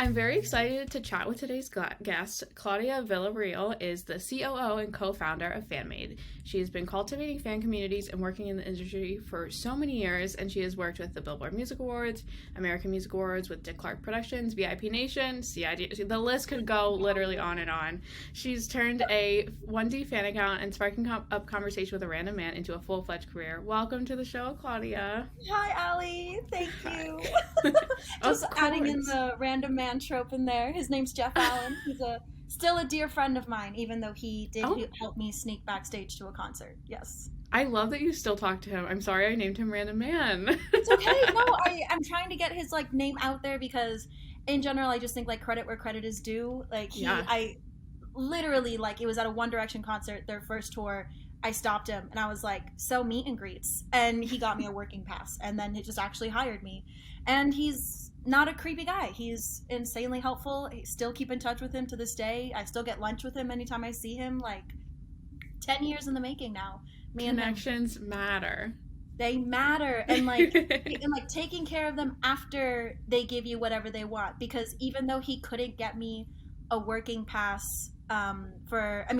I'm very excited to chat with today's guest. Claudia Villarreal is the COO and co-founder of FANMADE. She has been cultivating fan communities and working in the industry for so many years, and she has worked with the Billboard Music Awards, American Music Awards, with Dick Clark Productions, VIP Nation, CID. The list could go literally on and on. She's turned a 1D fan account and sparking up conversation with a random man into a full-fledged career. Welcome to the show, Claudia. Hi, Allie. Thank you. Of Just adding in course. the random man trope in there. His name's Jeff Allen. He's still a dear friend of mine, even though he did help me sneak backstage to a concert. Yes. I love that you still talk to him. I'm sorry I named him Random Man. It's okay. No, I'm trying to get his name out there because in general I just think credit where credit is due. I literally it was at a One Direction concert, their first tour. I stopped him and I was like, so meet and greets, and he got me a working pass, and then he just actually hired me. And he's not a creepy guy. He's insanely helpful. I still keep in touch with him to this day. I still get lunch with him anytime I see him. 10 years in the making now. Me Connections matter. They matter, and taking care of them after they give you whatever they want. Because even though he couldn't get me a working pass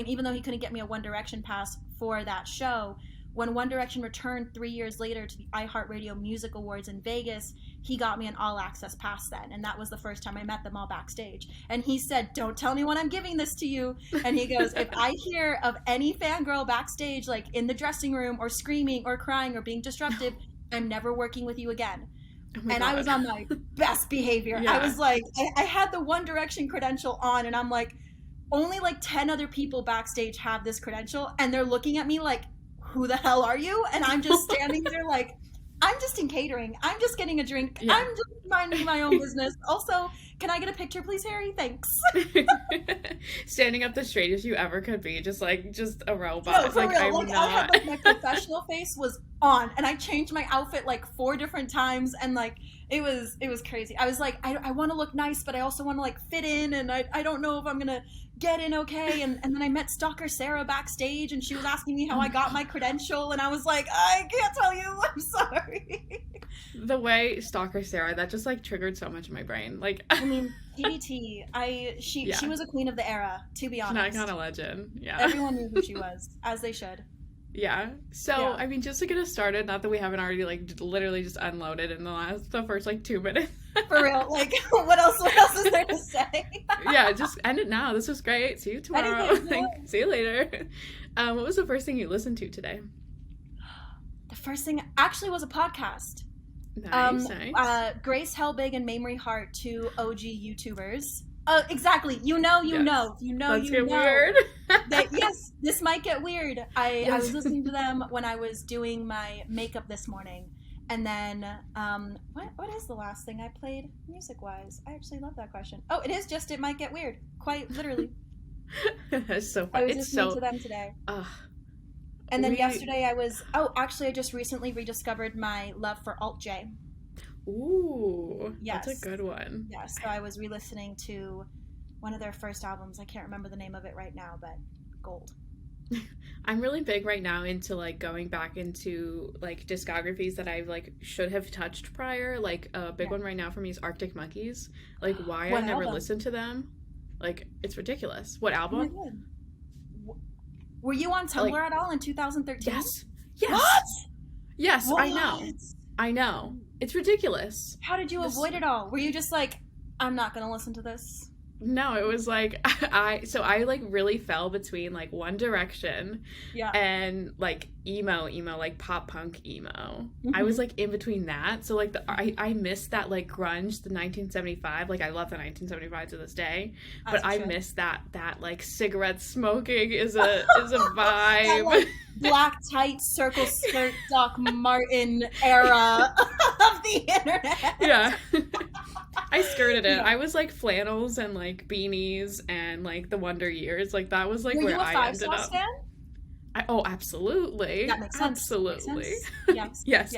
even though he couldn't get me a One Direction pass for that show, when One Direction returned 3 years later to the iHeartRadio Music Awards in Vegas, he got me an all-access pass then, and that was the first time I met them all backstage. And he said, don't tell anyone I'm giving this to you. And he goes, if I hear of any fangirl backstage, in the dressing room, or screaming, or crying, or being disruptive, I'm never working with you again. Oh my and God. I was on my best behavior. Yeah. I was I had the One Direction credential on, and I'm only 10 other people backstage have this credential, and they're looking at me who the hell are you? And I'm just standing there I'm just in catering. I'm just getting a drink. Yeah. I'm just minding my own business. Also, can I get a picture, please, Harry? Thanks. Standing up the straightest you ever could be, just a robot. No, for real. I'm I had not. my professional face was on, and I changed my outfit 4 different times, and it was crazy. I was I want to look nice, but I also want to fit in, and I don't know if I'm gonna get in okay. And then I met Stalker Sarah backstage, and she was asking me how I got my credential, and I was I can't tell you. I'm sorry. The way Stalker Sarah, that just triggered so much in my brain. I mean, TBT. She was a queen of the era, to be honest. Not kind of legend. Yeah. Everyone knew who she was, as they should. Yeah. So, Yeah. I mean, just to get us started, not that we haven't already literally just unloaded in the first 2 minutes. For real. What else is there to say? Yeah, just end it now. This was great. See you tomorrow. Anything, yeah. See you later. What was the first thing you listened to today? The first thing actually was a podcast. Nice. Grace Helbig and Mamrie Hart, 2 OG YouTubers. Exactly. You know. Let's get weird. Yes, this might get weird. I was listening to them when I was doing my makeup this morning. And then, what is the last thing I played music-wise? I actually love that question. Oh, it is just It Might Get Weird. Quite literally. That's so I funny. was listening to them today. And then yesterday I just recently rediscovered my love for Alt-J. Ooh, yes. That's a good one. Yeah, so I was re-listening to one of their first albums. I can't remember the name of it right now, but gold. I'm really big right now into going back into discographies that I should have touched prior. A big one right now for me is Arctic Monkeys. Why I never listened to them. It's ridiculous. What album? Oh my God. Were you on Tumblr at all in 2013? Yes. What? Yes, What? I know. It's ridiculous. How did you avoid it all? Were you just I'm not gonna listen to this? No, it was I really fell between One Direction and emo pop punk emo. Mm-hmm. I was in between that, so I missed that grunge, the 1975. I love the 1975 to this day, but I missed that cigarette smoking is a vibe. That, black tight circle skirt Doc Martin era of the internet. Yeah. I skirted it. I was flannels and beanies and the Wonder Years. That was Were where you a I ended up. Fan? Absolutely. That makes sense. Absolutely. Makes sense. Yes.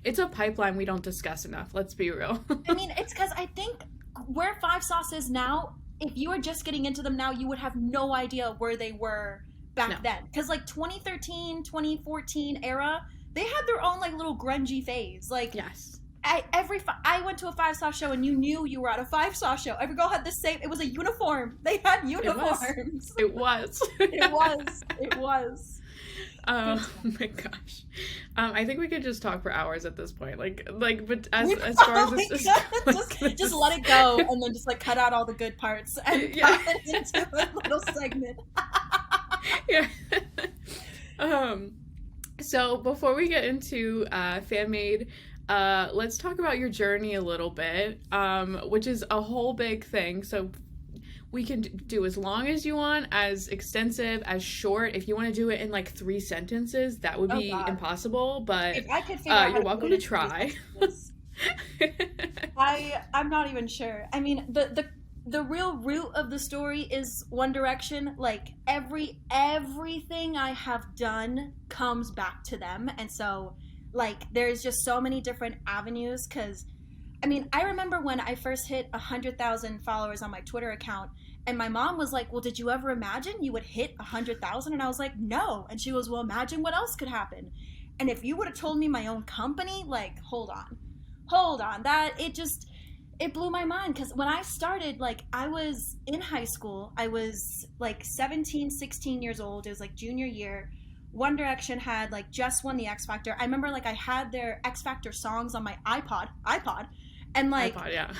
It's a pipeline we don't discuss enough. Let's be real. I mean, it's because I think where Five Sauce is now, if you were just getting into them now, you would have no idea where they were back then. Because 2013, 2014 era, they had their own little grungy phase. Yes. I went to a Five Sauce show and you knew you were at a Five Sauce show. Every girl had the same. It was a uniform. They had uniforms. It was. It was. Oh my gosh. I think we could just talk for hours at this point. But as far as this is just let it go and then just like cut out all the good parts and cut it into a little segment. Yeah. So before we get into FANMADE, let's talk about your journey a little bit, which is a whole big thing. So we can do as long as you want, as extensive, as short. If you want to do it in like 3 sentences, that would be impossible, but if I could figure out you're welcome to try. I'm not even sure. I mean, the real root of the story is One Direction. Like everything I have done comes back to them, and so like there's just so many different avenues. Because I mean, I remember when I first hit 100,000 followers on my Twitter account, and my mom was like, well, did you ever imagine you would hit 100,000? And I was like, no. And she was, well, imagine what else could happen. And if you would have told me my own company, like, hold on, that it blew my mind. Because when I started, like, I was in high school. I was like 17, 16 years old. It was like junior year. One Direction had like just won the X Factor. I remember like I had their X Factor songs on my iPod. And like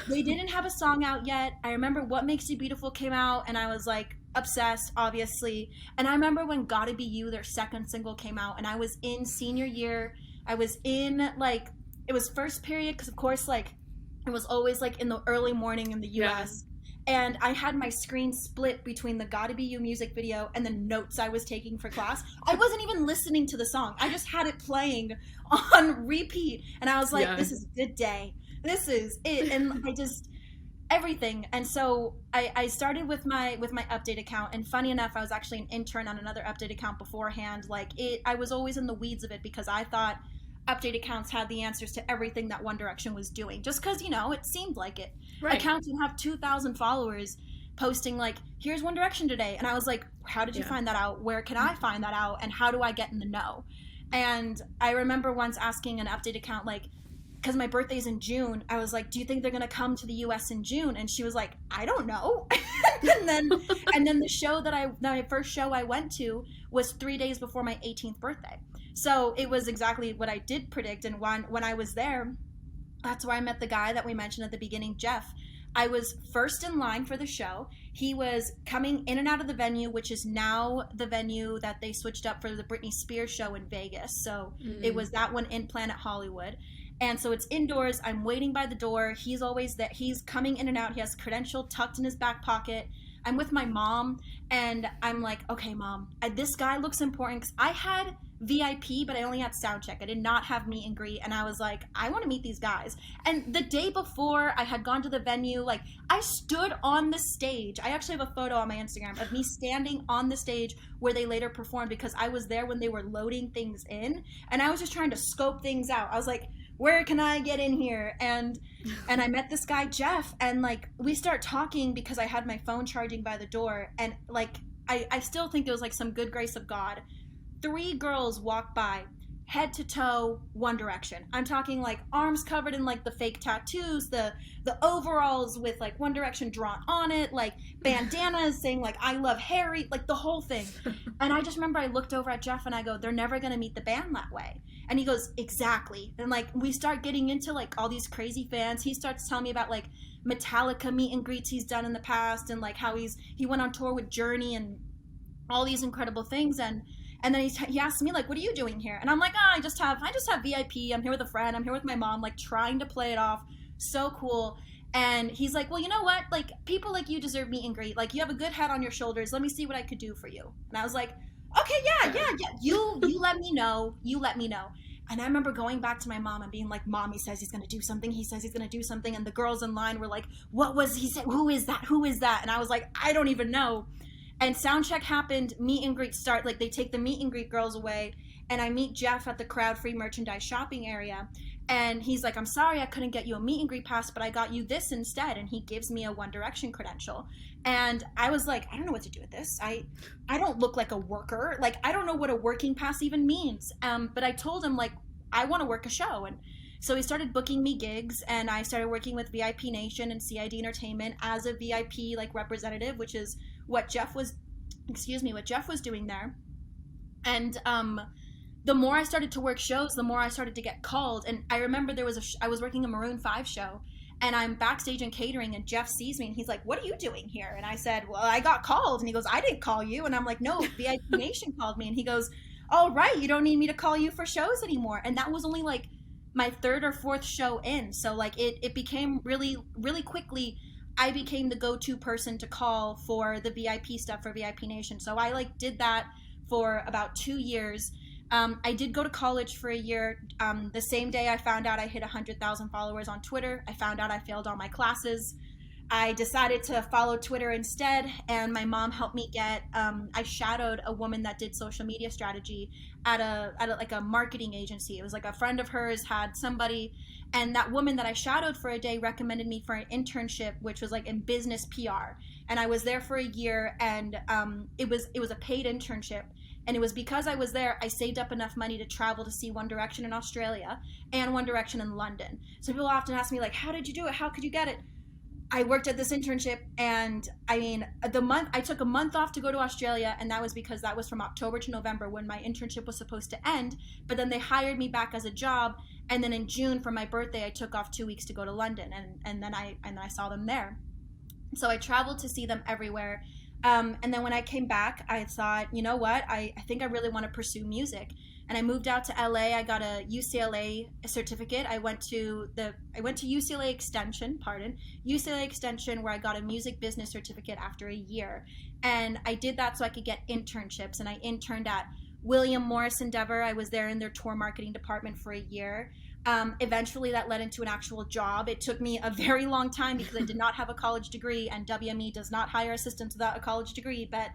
they didn't have a song out yet. I remember What Makes You Beautiful came out and I was like obsessed, obviously. And I remember when Gotta Be You, their second single, came out, and I was in senior year. I was in like, it was first period because of course like it was always like in the early morning in the US. And I had my screen split between the Gotta Be You music video and the notes I was taking for class. I wasn't even listening to the song. I just had it playing on repeat. And I was like, this is a good day. This is it. And I just, everything. And so I started with my update account. And funny enough, I was actually an intern on another update account beforehand. Like I was always in the weeds of it because I thought update accounts had the answers to everything that One Direction was doing. Just because, you know, it seemed like it. Right. Accounts would have 2,000 followers posting like, here's One Direction today. And I was like, how did you find that out? Where can I find that out? And how do I get in the know? And I remember once asking an update account, like, because my birthday's in June, I was like, do you think they're going to come to the US in June? And she was like, I don't know. and then the first show I went to was 3 days before my 18th birthday. So it was exactly what I did predict. And when I was there, that's where I met the guy that we mentioned at the beginning, Jeff. I was first in line for the show. He was coming in and out of the venue, which is now the venue that they switched up for the Britney Spears show in Vegas. So it was that one in Planet Hollywood. And so it's indoors. I'm waiting by the door. He's always there. He's coming in and out. He has a credential tucked in his back pocket. I'm with my mom, and I'm like, okay, Mom, this guy looks important because I had VIP, but I only had sound check. I did not have meet and greet, and I was like, I want to meet these guys. And the day before I had gone to the venue, like I stood on the stage. I actually have a photo on my Instagram of me standing on the stage where they later performed because I was there when they were loading things in, and I was just trying to scope things out. I was like, where can I get in here? And I met this guy, Jeff, and like we start talking because I had my phone charging by the door, and like I still think it was like some good grace of God. 3 girls walk by, head to toe, One Direction. I'm talking like arms covered in like the fake tattoos, the overalls with like One Direction drawn on it, like bandanas saying like I love Harry, like the whole thing. And I just remember I looked over at Jeff and I go, they're never gonna meet the band that way. And he goes, exactly. And like we start getting into like all these crazy fans. He starts telling me about like Metallica meet and greets he's done in the past, and like how he went on tour with Journey and all these incredible things. And then he asked me, like, what are you doing here? And I'm like, I just have VIP. I'm here with a friend. I'm here with my mom, like, trying to play it off. So cool. And he's like, well, you know what? Like, people like you deserve meet and greet. Like, you have a good head on your shoulders. Let me see what I could do for you. And I was like, okay, yeah. You let me know. You let me know. And I remember going back to my mom and being like, Mom, he says he's going to do something. He says he's going to do something. And the girls in line were like, what was he saying? Who is that? Who is that? And I was like, I don't even know. And sound check happened, meet and greet start, like they take the meet and greet girls away, and I meet Jeff at the crowd-free merchandise shopping area, and he's like, I'm sorry I couldn't get you a meet and greet pass, but I got you this instead, and he gives me a One Direction credential. And I was like, I don't know what to do with this. I don't look like a worker. Like, I don't know what a working pass even means. But I told him, like, I want to work a show. And So he started booking me gigs, and I started working with VIP Nation and CID Entertainment as a VIP like representative, which is what Jeff was, what Jeff was doing there. And the more I started to work shows, the more I started to get called. And I remember I was working a Maroon 5 show, and I'm backstage in catering, and Jeff sees me and he's like, "What are you doing here?" And I said, "Well, I got called." And he goes, "I didn't call you." And I'm like, "No, VIP Nation called me." And he goes, "Oh, right, you don't need me to call you for shows anymore." And that was only like my third or fourth show in. So like it became really, really quickly, I became the go-to person to call for the VIP stuff for VIP Nation. So I like did that for about 2 years. I did go to college for a year. The same day I found out I hit 100,000 followers on Twitter, I found out I failed all my classes. I decided to follow Twitter instead, and my mom helped me get. I shadowed a woman that did social media strategy at a like a marketing agency. It was like a friend of hers had somebody, and that woman that I shadowed for a day recommended me for an internship, which was like in business PR. And I was there for a year, and it was a paid internship. And it was because I was there, I saved up enough money to travel to see One Direction in Australia and One Direction in London. So people often ask me, like, how did you do it? How could you get it? I worked at this internship, and I mean, I took a month off to go to Australia, and that was because that was from October to November when my internship was supposed to end. But then they hired me back as a job, and then in June for my birthday, I took off 2 weeks to go to London, and then I saw them there. So I traveled to see them everywhere. And then when I came back, I thought, you know what? I think I really want to pursue music. And I moved out to LA. I got a UCLA certificate. I went to UCLA Extension, UCLA Extension, where I got a music business certificate after a year. And I did that so I could get internships. And I interned at William Morris Endeavor. I was there in their tour marketing department for a year. Eventually that led into an actual job. It took me a very long time because I did not have a college degree, and WME does not hire assistants without a college degree. But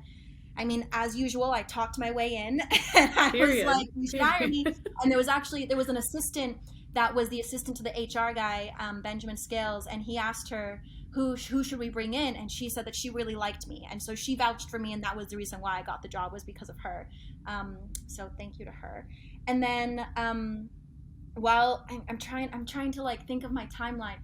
I mean, as usual, I talked my way in, and I was like, "You should hire me." And there was an assistant that was the assistant to the HR guy, Benjamin Scales, and he asked her, who should we bring in? And she said that she really liked me, and so she vouched for me, and that was the reason why I got the job, was because of her. So thank you to her. And then while I'm trying to like think of my timeline.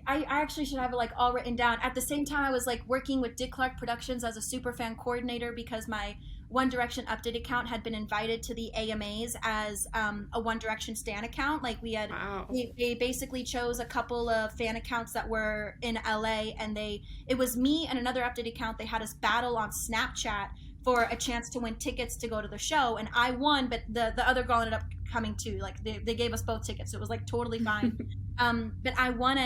I actually should have it like all written down. At the same time, I was like working with Dick Clark Productions as a super fan coordinator because my One Direction update account had been invited to the AMAs as a One Direction stan account. Like they basically chose a couple of fan accounts that were in LA, and it was me and another update account. They had us battle on Snapchat for a chance to win tickets to go to the show, and I won, but the other girl ended up coming too. Like they gave us both tickets, so it was like totally fine. But I won,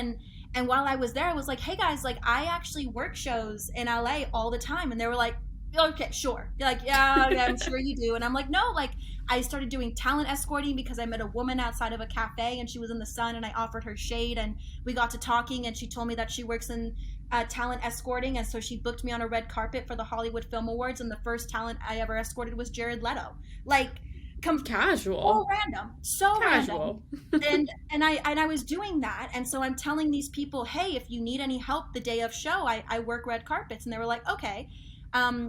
and while I was there, I was like, "Hey guys, like I actually work shows in LA all the time," and they were like, "Okay, sure." You're like, yeah, I'm sure you do. And I'm like, no, like I started doing talent escorting because I met a woman outside of a cafe, and she was in the sun, and I offered her shade, and we got to talking, and she told me that she works in talent escorting, and so she booked me on a red carpet for the Hollywood Film Awards, and the first talent I ever escorted was Jared Leto. Like, casual, so casual. Random. and I was doing that, and so I'm telling these people, hey, if you need any help the day of show, I work red carpets, and they were like, okay.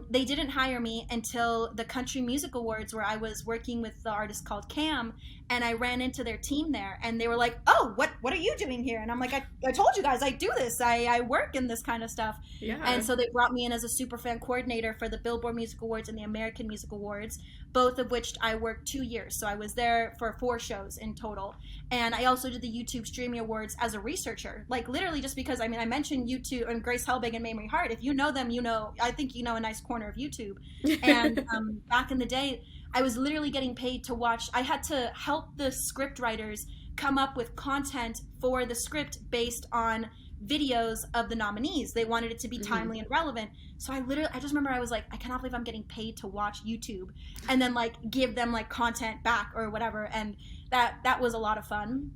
They didn't hire me until the Country Music Awards, where I was working with the artist called Cam, and I ran into their team there, and they were like, "Oh, what are you doing here?" And I'm like, I told you guys I do this. I work in this kind of stuff. Yeah. And so they brought me in as a super fan coordinator for the Billboard Music Awards and the American Music Awards, both of which I worked 2 years. So I was there for 4 shows in total. And I also did the YouTube Streaming Awards as a researcher, like literally just because, I mean, I mentioned YouTube and Grace Helbig and Mamrie Hart. If you know them, you know, I think you know a nice corner of YouTube. And back in the day, I was literally getting paid to watch. I had to help the script writers come up with content for the script based on videos of the nominees. They wanted it to be timely and relevant. So I just remember I was like, I cannot believe I'm getting paid to watch YouTube and then like give them like content back or whatever. And that was a lot of fun.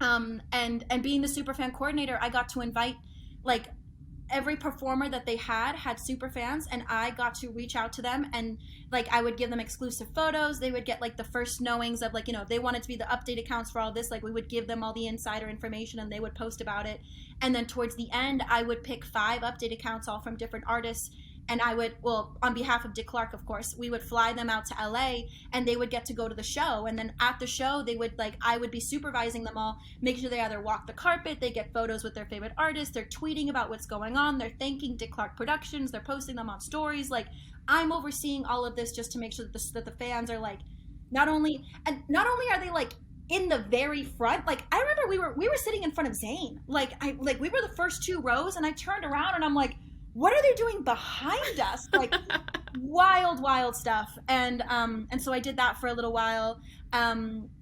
And being the superfan coordinator, I got to invite like every performer that they had super fans, and I got to reach out to them, and like I would give them exclusive photos. They would get like the first knowings of like, you know, if they wanted to be the update accounts for all this, like we would give them all the insider information and they would post about it. And then towards the end, I would pick 5 update accounts all from different artists, and I would, well, on behalf of Dick Clark, of course, we would fly them out to LA, and they would get to go to the show. And then at the show, they would like, I would be supervising them all, making sure they either walk the carpet, they get photos with their favorite artists, they're tweeting about what's going on, they're thanking Dick Clark Productions, they're posting them on stories. Like, I'm overseeing all of this just to make sure that the fans are like, not only are they like in the very front. Like, I remember we were sitting in front of Zayn. Like, we were the first 2 rows, and I turned around and I'm like, what are they doing behind us? Like, wild stuff. And so I did that for a little while.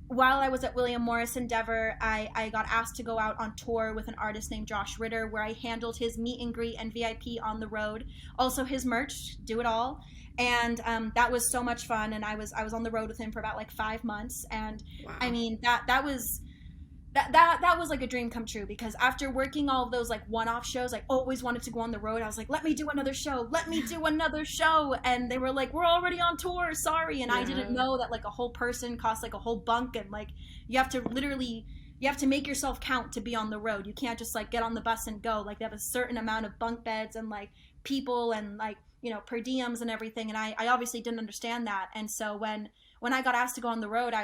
While I was at William Morris Endeavor, I got asked to go out on tour with an artist named Josh Ritter, where I handled his meet and greet and VIP on the road, also his merch, do it all. And that was so much fun. And I was on the road with him for about like 5 months. And wow. I mean, that was like a dream come true, because after working all of those like one-off shows, I always wanted to go on the road. I was like, let me do another show. And they were like, we're already on tour, sorry. And I didn't know that like a whole person costs like a whole bunk, and like you have to make yourself count to be on the road. You can't just like get on the bus and go. Like, they have a certain amount of bunk beds and like people and like, you know, per diems and everything. And I obviously didn't understand that. And so when I got asked to go on the road,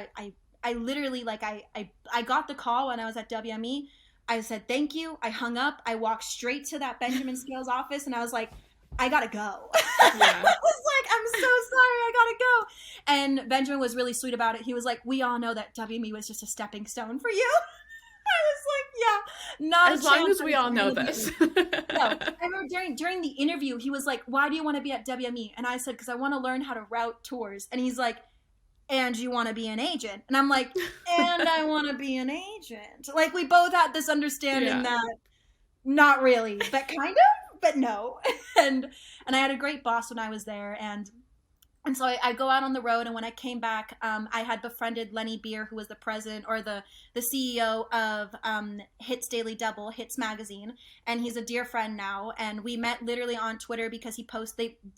I literally, like, I got the call when I was at WME. I said, thank you. I hung up. I walked straight to that Benjamin Scales office, and I was like, I gotta go. Yeah. I was like, I'm so sorry, I gotta go. And Benjamin was really sweet about it. He was like, we all know that WME was just a stepping stone for you. I was like, yeah, not as long as we all know this. No, I remember during the interview, he was like, why do you want to be at WME? And I said, because I want to learn how to route tours. And he's like, and you want to be an agent? And I'm like, and I want to be an agent. Like, we both had this understanding that not really, but kind of, but no. And I had a great boss when I was there. And so I go out on the road, and when I came back, I had befriended Lenny Beer, who was the president or the CEO of Hits Daily Double, Hits Magazine, and he's a dear friend now. And we met literally on Twitter because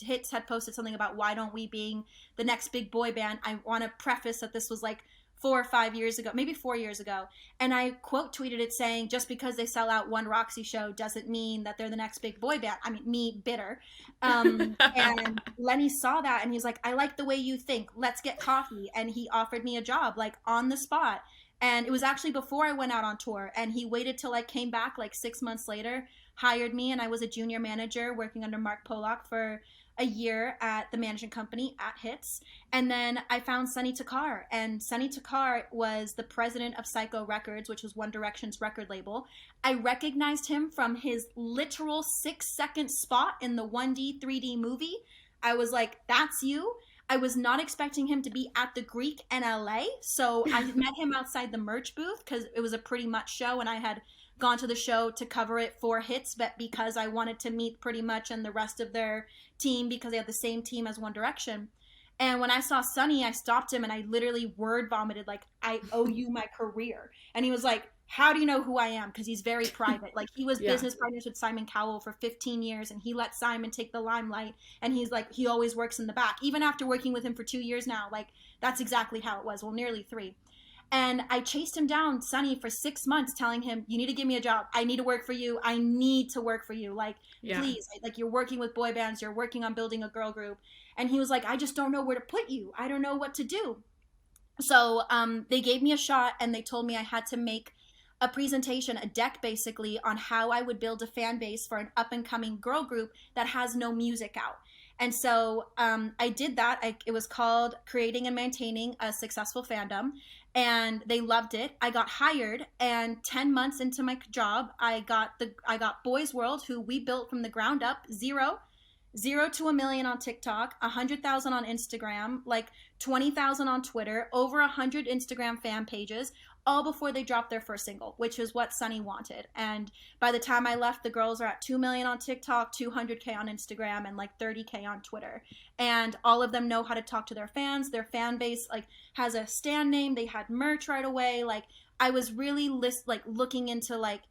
Hits had posted something about why don't we being the next big boy band. I want to preface that this was like 4 or 5 years ago, maybe 4 years ago. And I quote tweeted it saying, just because they sell out one Roxy show doesn't mean that they're the next big boy band. I mean, me, bitter. And Lenny saw that, and he's like, I like the way you think. Let's get coffee. And he offered me a job, like, on the spot. And it was actually before I went out on tour. And he waited till I came back like 6 months later, hired me, and I was a junior manager working under Mark Polak for a year at the management company at Hits. And then I found Sonny Takar, and Sonny Takar was the president of Psycho Records, which was One Direction's record label. I recognized him from his literal 6-second spot in the 1D 3D movie. I was like, that's you. I was not expecting him to be at the Greek in LA, so I met him outside the merch booth because it was a Pretty Much show, and I had gone to the show to cover it for Hits, but because I wanted to meet Pretty Much and the rest of their team, because they had the same team as One Direction. And when I saw Sonny, I stopped him and I literally word vomited, like, I owe you my career. And he was like, how do you know who I am? Because he's very private. Like, he was business partners with Simon Cowell for 15 years, and he let Simon take the limelight. And he's like, he always works in the back. Even after working with him for 2 years now, like, that's exactly how it was. Well, nearly 3. And I chased him down, Sonny, for 6 months, telling him, you need to give me a job. I need to work for you. I need to work for you. Like, please. Like, you're working with boy bands. You're working on building a girl group. And he was like, I just don't know where to put you. I don't know what to do. So they gave me a shot, and they told me I had to make a presentation, a deck basically, on how I would build a fan base for an up-and-coming girl group that has no music out. And so I did that. It was called Creating and Maintaining a Successful Fandom, and they loved it. I got hired, and 10 months into my job, I got Boys World, who we built from the ground up, zero to 1 million on TikTok, 100,000 on Instagram, like 20,000 on Twitter, over 100 Instagram fan pages, all before they dropped their first single, which is what Sonny wanted. And by the time I left, the girls are at 2 million on TikTok, 200K on Instagram, and like 30K on Twitter. And all of them know how to talk to their fans. Their fan base like has a stand name. They had merch right away. Like, I was really looking into like,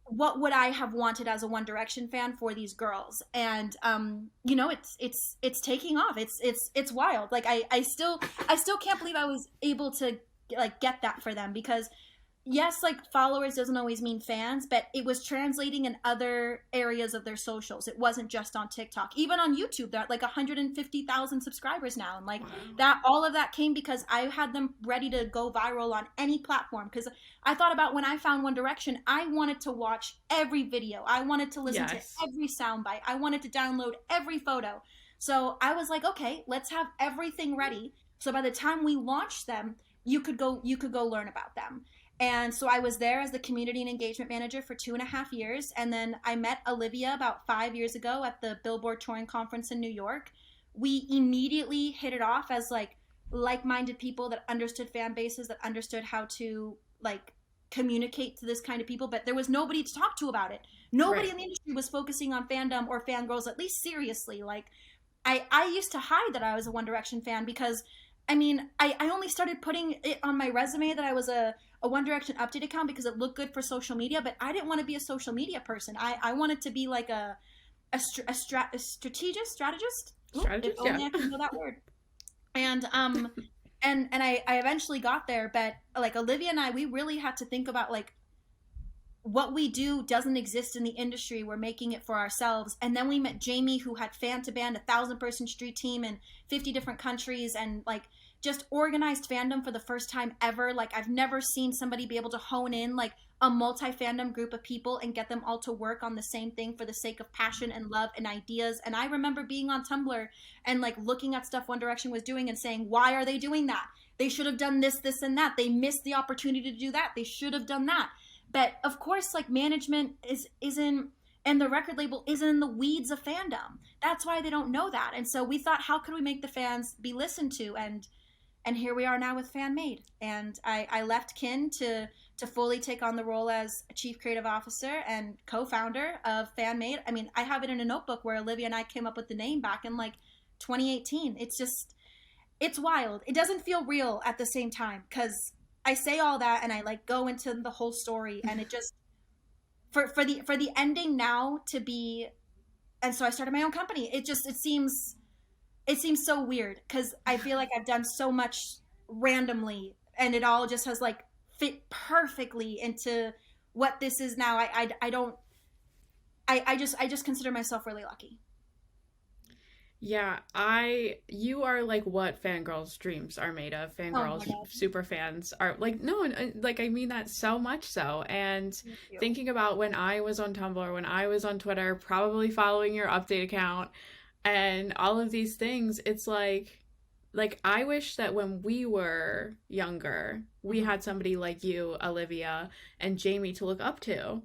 what would I have wanted as a One Direction fan for these girls? And you know, it's taking off. It's wild. Like, I still can't believe I was able to like get that for them, because yes, like followers doesn't always mean fans, but it was translating in other areas of their socials. It wasn't just on TikTok. Even on YouTube, they're at like 150,000 subscribers now. And like Wow. that, all of that came because I had them ready to go viral on any platform. Because I thought about when I found One Direction, I wanted to watch every video. I wanted to listen to Yes. every soundbite. I wanted to download every photo. So I was like, okay, let's have everything ready. So by the time we launched them, you could go learn about them. And so I was there as the community and engagement manager for 2.5 years. And then I met Olivia about 5 years ago at the Billboard Touring Conference in New York. We immediately hit it off as like-minded people that understood fan bases, that understood how to like communicate to this kind of people, but there was nobody to talk to about it. Nobody Right. in the industry was focusing on fandom or fangirls, at least seriously. Like I used to hide that I was a One Direction fan because I mean, I only started putting it on my resume that I was a One Direction update account because it looked good for social media, but I didn't want to be a social media person. I wanted to be like a strategist. Ooh, if Strategist, yeah. only I could know that word. And I eventually got there, but like Olivia and I, we really had to think about like what we do doesn't exist in the industry. We're making it for ourselves. And then we met Jamie, who had Fan to Band, 1,000-person street team in 50 different countries, and like just organized fandom for the first time ever. Like I've never seen somebody be able to hone in like a multi-fandom group of people and get them all to work on the same thing for the sake of passion and love and ideas. And I remember being on Tumblr and like looking at stuff One Direction was doing and saying, why are they doing that? They should have done this, this, and that. They missed the opportunity to do that. They should have done that. But of course, like management isn't, and the record label isn't in the weeds of fandom. That's why they don't know that. And so we thought, how could we make the fans be listened to? And here we are now with FANMADE. And I left Kin to fully take on the role as Chief Creative Officer and co-founder of FANMADE. I mean, I have it in a notebook where Olivia and I came up with the name back in like 2018. It's wild. It doesn't feel real at the same time because I say all that and I like go into the whole story, and it just for the ending now to be, and so I started my own company. It seems so weird because I feel like I've done so much randomly, and it all just has like fit perfectly into what this is now. I just consider myself really lucky. Yeah, you are like what fangirls' dreams are made of. Oh my Fangirls, god. super fans are like, no, like I mean that so much so. And Thank you. thinking about when I was on Tumblr, when I was on Twitter, probably following your update account and all of these things, it's like I wish that when we were younger, we Mhm. had somebody like you, Olivia, and Jamie to look up to.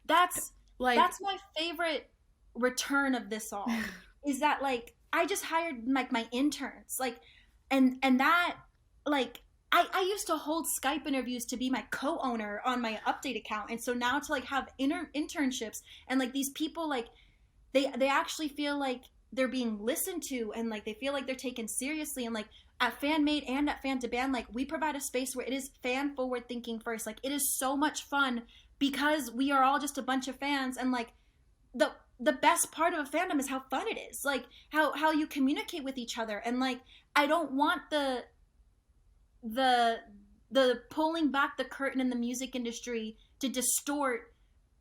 That's Like, that's my favorite return of this all is that like I just hired like my interns like and that like I used to hold Skype interviews to be my co-owner on my update account, and so now to like have internships and like these people like they actually feel like they're being listened to, and like they feel like they're taken seriously. And like at FanMade and at Fan to Band, like we provide a space where it is fan forward thinking first. Like it is so much fun because we are all just a bunch of fans, and like the best part of a fandom is how fun it is, like how you communicate with each other. And like I don't want the the pulling back the curtain in the music industry to distort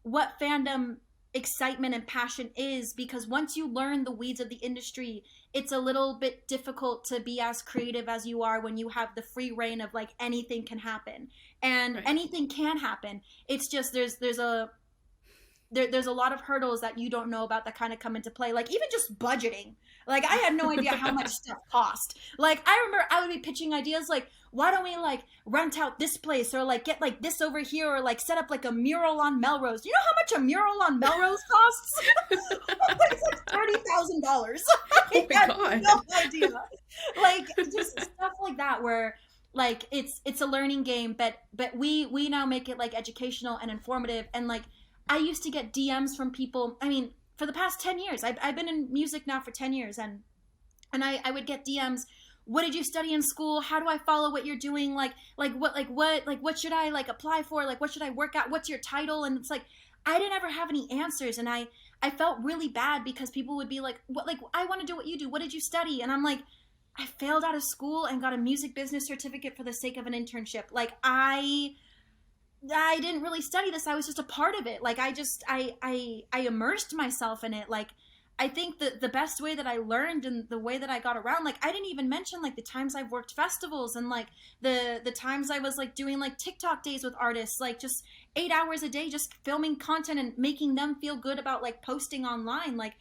what fandom excitement and passion is, because once you learn the weeds of the industry, it's a little bit difficult to be as creative as you are when you have the free reign of like anything can happen. And right. anything can happen. It's just there's a lot of hurdles that you don't know about that kind of come into play, like even just budgeting. Like I had no idea how much stuff cost. Like I remember I would be pitching ideas like, why don't we like rent out this place, or like get like this over here, or like set up like a mural on Melrose. You know how much a mural on Melrose costs? It's like $30,000. Oh I my had God. no idea. Like just stuff like that where like it's a learning game, but we now make it like educational and informative. And like I used to get DMs from people. I mean, for the past 10 years, I've been in music now for 10 years, and I would get DMs. What did you study in school? How do I follow what you're doing? What should I like apply for? Like, what should I work at? What's your title? And it's like, I didn't ever have any answers. And I felt really bad because people would be like, what, like, I want to do what you do. What did you study? And I'm like, I failed out of school and got a music business certificate for the sake of an internship. Like I didn't really study this. I was just a part of it. Like I immersed myself in it. Like I think that the best way that I learned and the way that I got around, like I didn't even mention like the times I've worked festivals and like the times I was like doing like TikTok days with artists, like just 8 hours a day, just filming content and making them feel good about like posting online. Like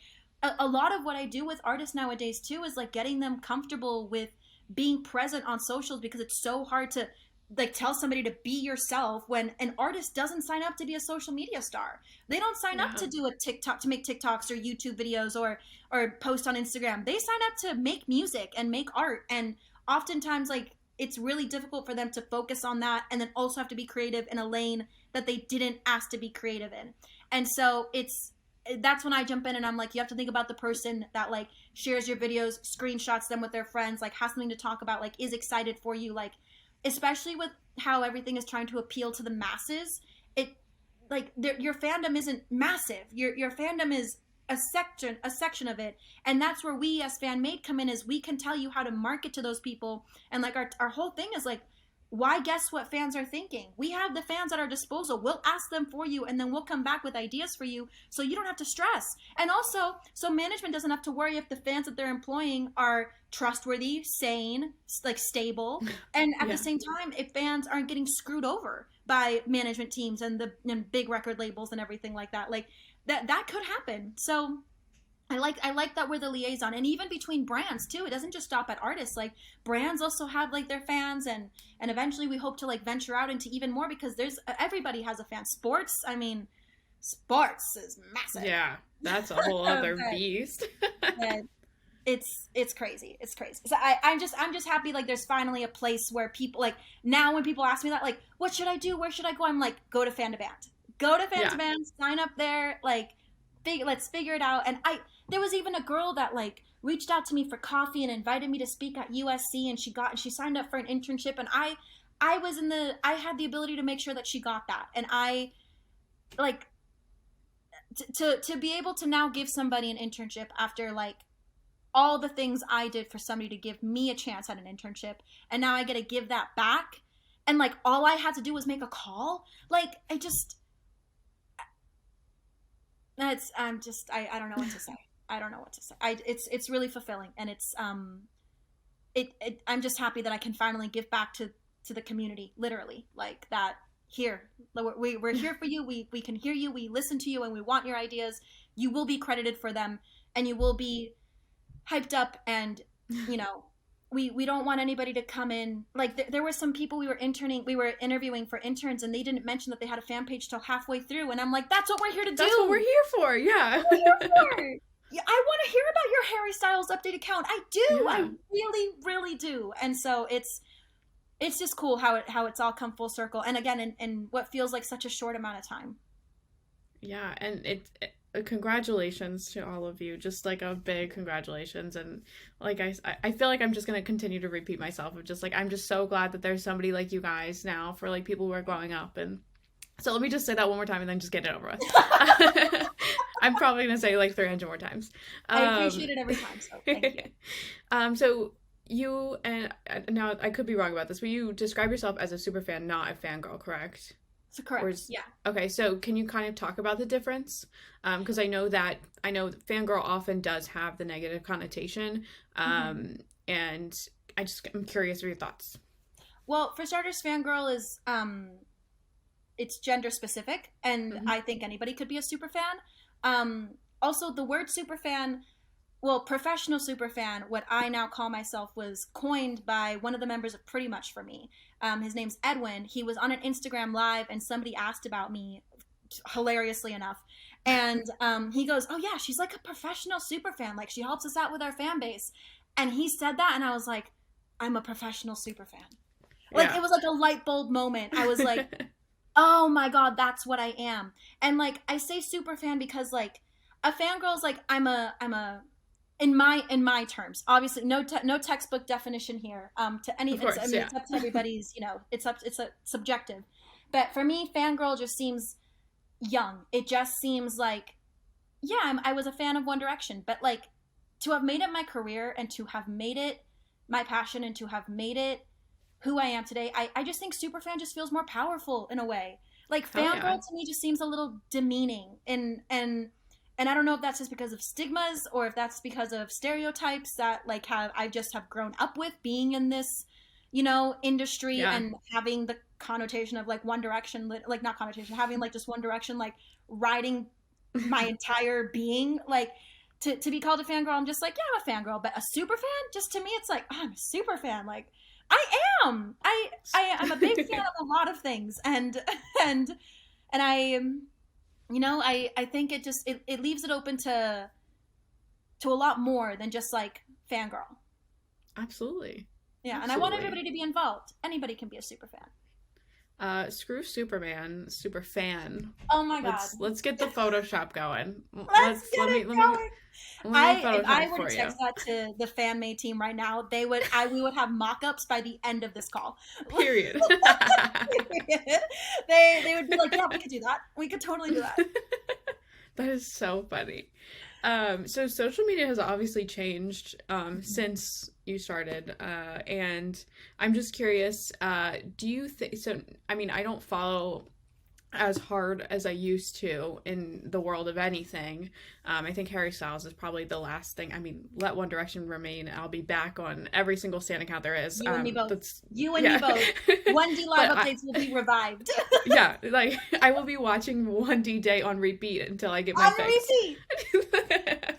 a lot of what I do with artists nowadays too is like getting them comfortable with being present on socials, because it's so hard to like tell somebody to be yourself when an artist doesn't sign up to be a social media star. They don't sign up to do a TikTok, to make TikToks or YouTube videos or post on Instagram. They sign up to make music and make art, and oftentimes like it's really difficult for them to focus on that and then also have to be creative in a lane that they didn't ask to be creative in. And so that's when I jump in and I'm like, you have to think about the person that like shares your videos, screenshots them with their friends, like has something to talk about, like is excited for you, like especially with how everything is trying to appeal to the masses. It like your fandom isn't massive. Your fandom is a section of it, and that's where we as FANMADE come in, is we can tell you how to market to those people. And like our whole thing is like, why guess what fans are thinking? We have the fans at our disposal. We'll ask them for you, and then we'll come back with ideas for you, so you don't have to stress. And also, so management doesn't have to worry if the fans that they're employing are trustworthy, sane, like stable. And at the same time, if fans aren't getting screwed over by management teams and the big record labels and everything like that, like that could happen. So I like that we're the liaison, and even between brands too. It doesn't just stop at artists. Like brands also have like their fans, and eventually we hope to like venture out into even more, because everybody has a fan. Sports, I mean, sports is massive. Yeah, that's a whole other beast. It's crazy. It's crazy. So I'm just happy like there's finally a place where people, like now when people ask me that, like what should I do? Where should I go? I'm like, go to Fan to Band. Go to Fan to Band, sign up there, like let's figure it out. And there was even a girl that like reached out to me for coffee and invited me to speak at USC, and she signed up for an internship, and I had the ability to make sure that she got that. And I like to be able to now give somebody an internship after like all the things I did for somebody to give me a chance at an internship, and now I get to give that back, and like all I had to do was make a call. Like I don't know what to say. I don't know what to say. It's really fulfilling, and it's I'm just happy that I can finally give back to the community, literally, like that. Here, we're here for you. We can hear you. We listen to you, and we want your ideas. You will be credited for them, and you will be hyped up. And you know, we don't want anybody to come in like there were some people we were interviewing for interns, and they didn't mention that they had a fan page till halfway through, and I'm like, that's what we're here to do. That's what we're here for. Yeah. We're here for. Yeah, I want to hear about your Harry Styles update account. I do. Yeah. I really, really do. And so it's just cool how it's all come full circle, and again in what feels like such a short amount of time. Yeah, and congratulations to all of you. Just like a big congratulations. And like I feel like I'm just gonna continue to repeat myself of just like, I'm just so glad that there's somebody like you guys now for like people who are growing up. And so let me just say that one more time and then just get it over with. I'm probably gonna say like 300 more times. I appreciate it every time, so thank you. So you, and now I could be wrong about this, but you describe yourself as a super fan, not a fangirl, correct? So correct. Yeah. Okay, so can you kind of talk about the difference? Because I know fangirl often does have the negative connotation, and I'm curious for your thoughts. Well, for starters, fangirl is it's gender specific, and I think anybody could be a super fan. Also, the word super fan, well, professional super fan, what I now call myself, was coined by one of the members of Pretty Much For Me. His name's Edwin. He was on an Instagram live, and somebody asked about me, hilariously enough. And he goes, oh yeah, she's like a professional super fan. Like she helps us out with our fan base. And he said that, and I was like, I'm a professional super fan. Like it was like a light bulb moment. I was like, oh my God, that's what I am. And like, I say super fan because like a fangirl is like, I'm a in my terms, obviously no textbook definition here. To any, course, it's up to everybody's, it's a subjective. But for me, fangirl just seems young. It just seems like, yeah, I was a fan of One Direction, but like to have made it my career and to have made it my passion and to have made it who I am today, I just think superfan just feels more powerful in a way. Like Hell yeah. fangirl to me just seems a little demeaning, and I don't know if that's just because of stigmas or if that's because of stereotypes that like I just have grown up with being in this, industry, Yeah. and having the connotation of like One Direction, like not connotation, having like just One Direction like riding my entire being, like to be called a fangirl. I'm just like, yeah, I'm a fangirl, but a super fan, just to me, it's like, oh, I'm a super fan. Like I am. I'm a big fan of a lot of things, and and I think it leaves it open to a lot more than just like fangirl. Absolutely. Yeah, and I want Absolutely. everybody to be involved. Anybody can be a super fan. Screw Superman, super fan. Oh my god. Let's get the Photoshop going. Let's get it going. Let me If Photoshop I it were for to you. text that to the FANMADE team right now, we would have mock-ups by the end of this call. Period. They would be like, yeah, we could do that. We could totally do that. That is so funny. So social media has obviously changed since you started, and I'm just curious, do you think so? I mean, I don't follow as hard as I used to in the world of anything. I think Harry Styles is probably the last thing. I mean, let One Direction remain. I'll be back on every single Stan account there is. You and me both. That's, You and yeah. me both. 1D live But updates will be revived. yeah, like I will be watching 1D Day on repeat until I get my On fix. repeat.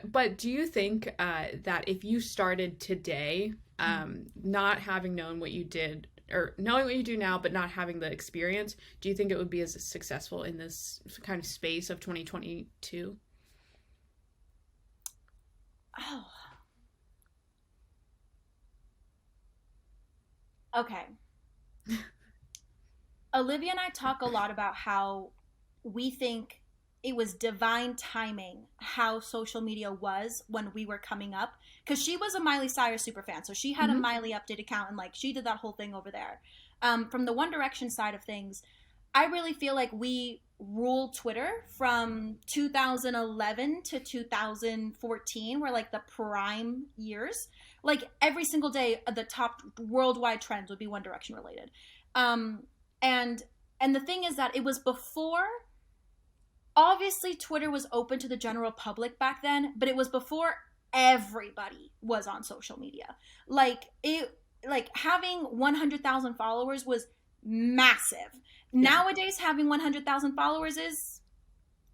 But do you think that if you started today, not having known what you did, or knowing what you do now, but not having the experience, do you think it would be as successful in this kind of space of 2022? Oh. Okay. Olivia and I talk a lot about how we think it was divine timing how social media was when we were coming up, because she was a Miley Cyrus super fan, so she had a Mm-hmm. Miley update account, and like she did that whole thing over there. From the One Direction side of things, I really feel like we ruled Twitter from 2011 to 2014 were like the prime years. Like every single day the top worldwide trends would be One Direction related. um and and the thing is that it was before, obviously Twitter was open to the general public back then, but it was before everybody was on social media. Like having 100,000 followers was massive. Yeah. Nowadays having 100,000 followers is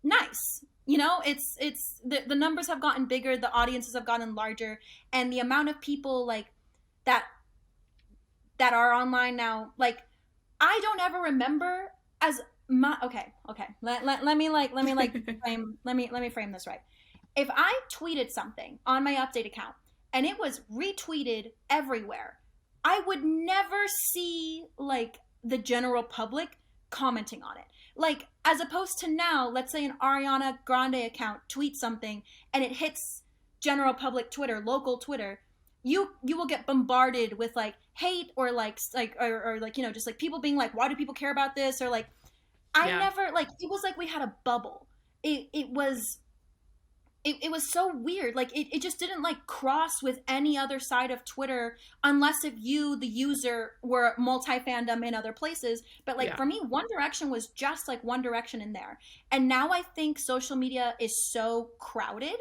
nice. It's the numbers have gotten bigger, the audiences have gotten larger, and the amount of people like that are online now, like I don't ever remember as my okay. Let me frame this right. If I tweeted something on my update account and it was retweeted everywhere, I would never see like the general public commenting on it. Like as opposed to now, let's say an Ariana Grande account tweets something and it hits general public Twitter, local Twitter, you will get bombarded with like hate or like or like just like people being like, why do people care about this? Or like I Yeah. never, like it was like we had a bubble. It was so weird. Like it just didn't like cross with any other side of Twitter unless if you, the user, were multi-fandom in other places. But like Yeah. for me, One Direction was just like One Direction in there. And now I think social media is so crowded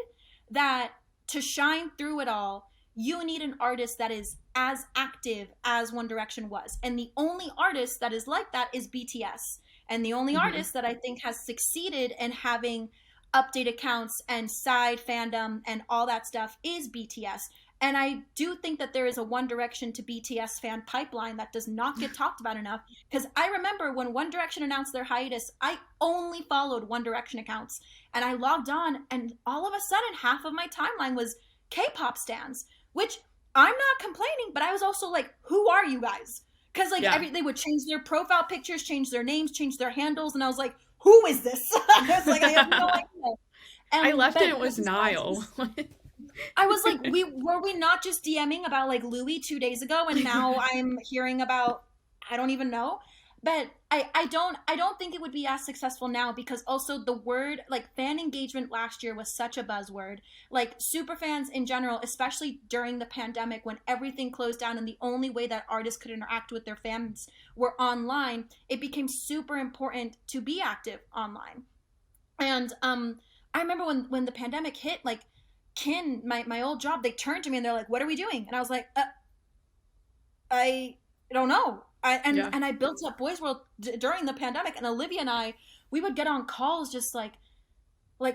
that to shine through it all, you need an artist that is as active as One Direction was. And the only artist that is like that is BTS. And the only Mm-hmm. artist that I think has succeeded in having update accounts and side fandom and all that stuff is BTS. And I do think that there is a One Direction to BTS fan pipeline that does not get talked about enough. Because I remember when One Direction announced their hiatus, I only followed One Direction accounts. And I logged on, and all of a sudden, half of my timeline was K-pop stans, which I'm not complaining, but I was also like, who are you guys? Because like Yeah. they would change their profile pictures, change their names, change their handles, and I was like, who is this? I was like, I have no idea. I left it. But It was Niall. I was like, were we not just DMing about like Louis 2 days ago, and now I'm hearing about, I don't even know. but I don't think it would be as successful now, because also the word, like, fan engagement last year was such a buzzword. Like, super fans in general, especially during the pandemic when everything closed down and the only way that artists could interact with their fans were online, it became super important to be active online. And I remember when the pandemic hit, like, Kin, my old job, they turned to me and they're like, "What are we doing?" And I was like, I don't know. Yeah. And I built up Boys World during the pandemic, and Olivia and I, we would get on calls just like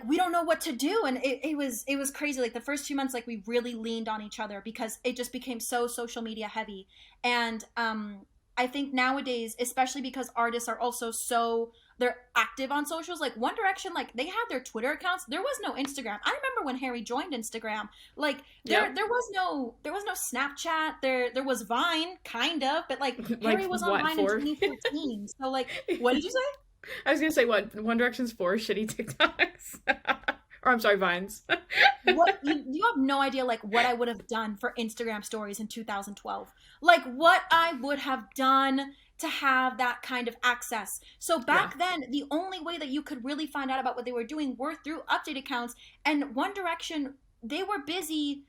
we don't know what to do, and it was crazy. Like, the first 2 months, like, we really leaned on each other because it just became so social media heavy. And I think nowadays, especially because artists are also so, they're active on socials. Like, One Direction, like, they had their Twitter accounts. There was no Instagram. I remember when Harry joined Instagram. Like, Yep. there was no Snapchat. There was Vine, kind of, but like Like Harry was on what Vine in for? 2014. So, like, what did you say? I was gonna say what One Direction's for shitty TikToks, or I'm sorry, Vines. What, you have no idea, like, what I would have done for Instagram stories in 2012. Like, what I would have done to have that kind of access. So Yeah. back then, the only way that you could really find out about what they were doing were through update accounts. And One Direction, they were busy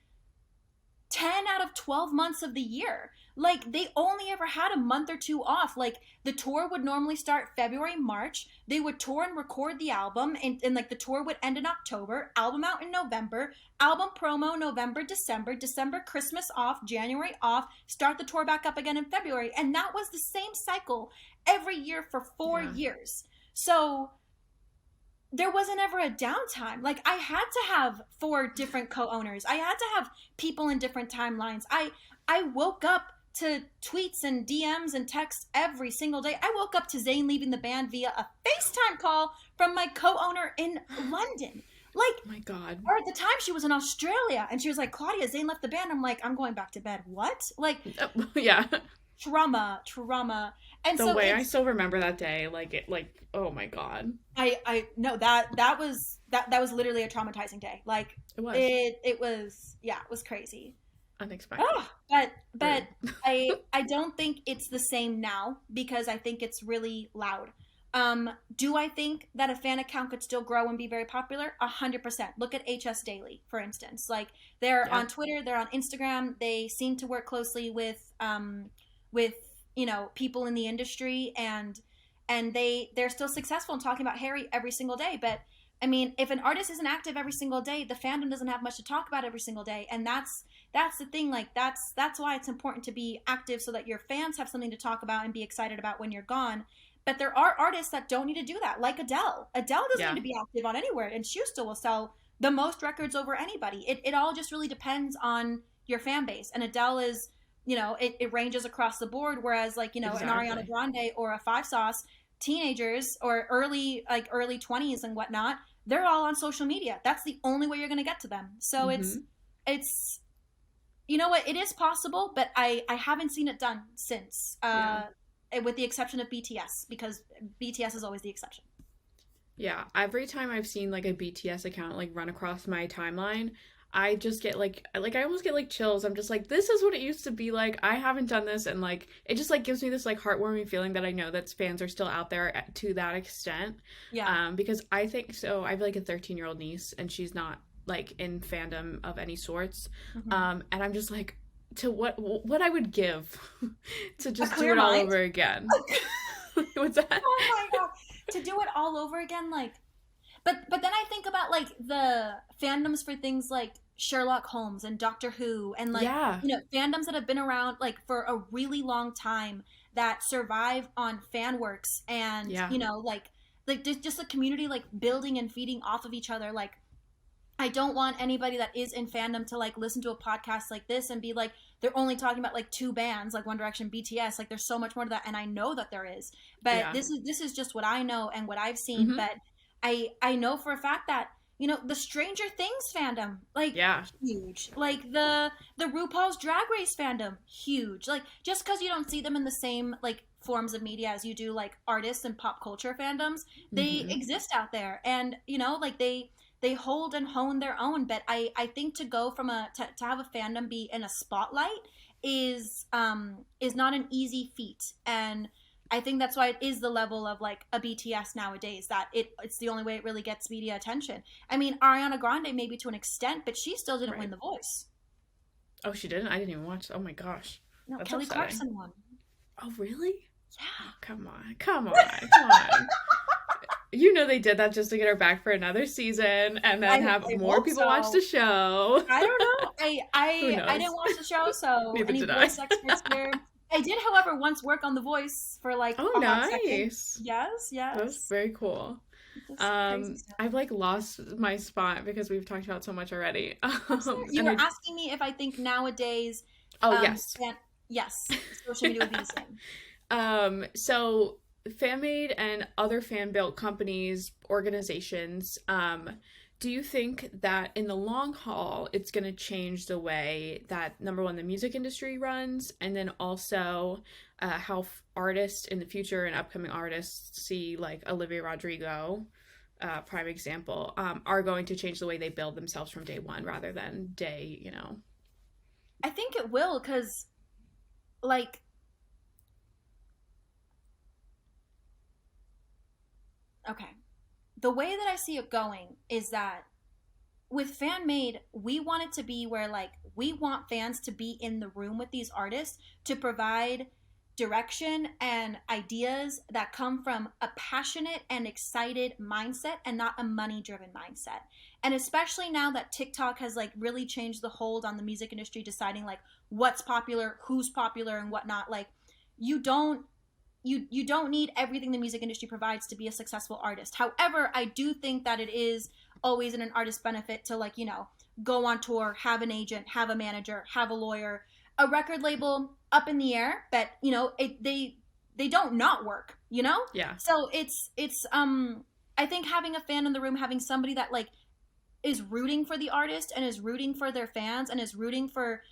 10 out of 12 months of the year. Like, they only ever had a month or two off. Like, the tour would normally start February, March. They would tour and record the album, and like, the tour would end in October, album out in November, album promo November, December Christmas off, January off, start the tour back up again in February. And that was the same cycle every year for 4 years. So there wasn't ever a downtime. Like, I had to have four different co-owners. I had to have people in different timelines. I woke up to tweets and DMs and texts every single day. I woke up to Zayn leaving the band via a FaceTime call from my co-owner in London. Like, Oh my god. or at the time she was in Australia, and she was like, "Claudia, Zayn left the band." I'm like, "I'm going back to bed." What? Like, Yeah. trauma. And The so way I it's, still remember that day, like oh my god. I no, that was literally a traumatizing day. Like, It was it was, yeah, it was crazy. unexpected. But Rude. I don't think it's the same now, because I think it's really loud. Do I think that a fan account could still grow and be very popular? 100%. Look at HS Daily, for instance. Like, they're Yeah. on Twitter, they're on Instagram. They seem to work closely with people in the industry, and they're still successful in talking about Harry every single day. But I mean, if an artist isn't active every single day, the fandom doesn't have much to talk about every single day, and that's the thing. Like, that's why it's important to be active, so that your fans have something to talk about and be excited about when you're gone. But there are artists that don't need to do that, like Adele. Adele doesn't Yeah. need to be active on anywhere, and she still will sell the most records over anybody. It all just really depends on your fan base. And Adele is, it ranges across the board. Whereas, like, an Ariana Exactly. Grande or a Five Sauce, teenagers or early 20s and whatnot, they're all on social media. That's the only way you're going to get to them. So Mhm. it's you know what, it is possible, but I haven't seen it done since, Yeah. with the exception of BTS, because BTS is always the exception. Yeah, every time I've seen like a BTS account like run across my timeline, I just get like I almost get like chills. I'm just like, this is what it used to be like. I haven't done this, and like it just like gives me this like heartwarming feeling that I know that fans are still out there to that extent. Yeah. Because I think so. I have like a 13-year-old niece, and she's not like in fandom of any sorts. Hmm. And I'm just like, to what I would give to A just do clear it all mind. over again. What's that? Oh my god, to do it all over again, like, but then I think about, like, the fandoms for things like Sherlock Holmes and Doctor Who, and, like, Yeah, fandoms that have been around, like, for a really long time, that survive on fan works, and, yeah, like just a community, like, building and feeding off of each other. Like, I don't want anybody that is in fandom to, like, listen to a podcast like this and be like, they're only talking about, like, two bands, like One Direction, BTS. Like, there's so much more to that, and I know that there is. But yeah. this is just what I know and what I've seen. Hmm. But I know for a fact that, the Stranger Things fandom, like, Yeah, huge. Like, the RuPaul's Drag Race fandom, huge. Like, just because you don't see them in the same, like, forms of media as you do, like, artists and pop culture fandoms, they hmm, exist out there, and, like, they hold and hone their own. But I think to go from to have a fandom be in a spotlight is not an easy feat. And I think that's why it is the level of like a BTS nowadays, that it's the only way it really gets media attention. I mean, Ariana Grande maybe to an extent, but she still didn't Right. win The Voice. Oh, she didn't? I didn't even watch. Oh my gosh. No, That's Kelly upsetting. Clarkson won. Oh, really? Yeah. Oh, come on. Come on. Come on. You know they did that just to get her back for another season and then have I more hope people watch so. the show. I don't know. Who I didn't knows? watch the show, so Neither any did I. voice experts here. I did, however, once work on The Voice for like Oh, a hot second. nice. Yes, That was yes. very cool. Just crazy stuff. I've like lost my spot because we've talked about so much already. I'm sorry. You And were I, asking me if I think nowadays, oh yes. yes, social media would be the same. So FanMade and other fan built companies, organizations, do you think that in the long haul it's going to change the way that number one, the music industry runs, and then also how artists in the future and upcoming artists see like Olivia Rodrigo, prime example, are going to change the way they build themselves from day one rather than day, you know? I think it will, because like, okay, the way that I see it going is that with FanMade, we want it to be where like we want fans to be in the room with these artists to provide direction and ideas that come from a passionate and excited mindset and not a money driven mindset. And especially now that TikTok has like really changed the hold on the music industry, deciding like what's popular, who's popular and whatnot, like you don't you don't need everything the music industry provides to be a successful artist. However, I do think that it is always in an artist's benefit to like, go on tour, have an agent, have a manager, have a lawyer, a record label up in the air, but they don't not work, Yeah. So it's I think having a fan in the room, having somebody that like is rooting for the artist and is rooting for their fans and is rooting for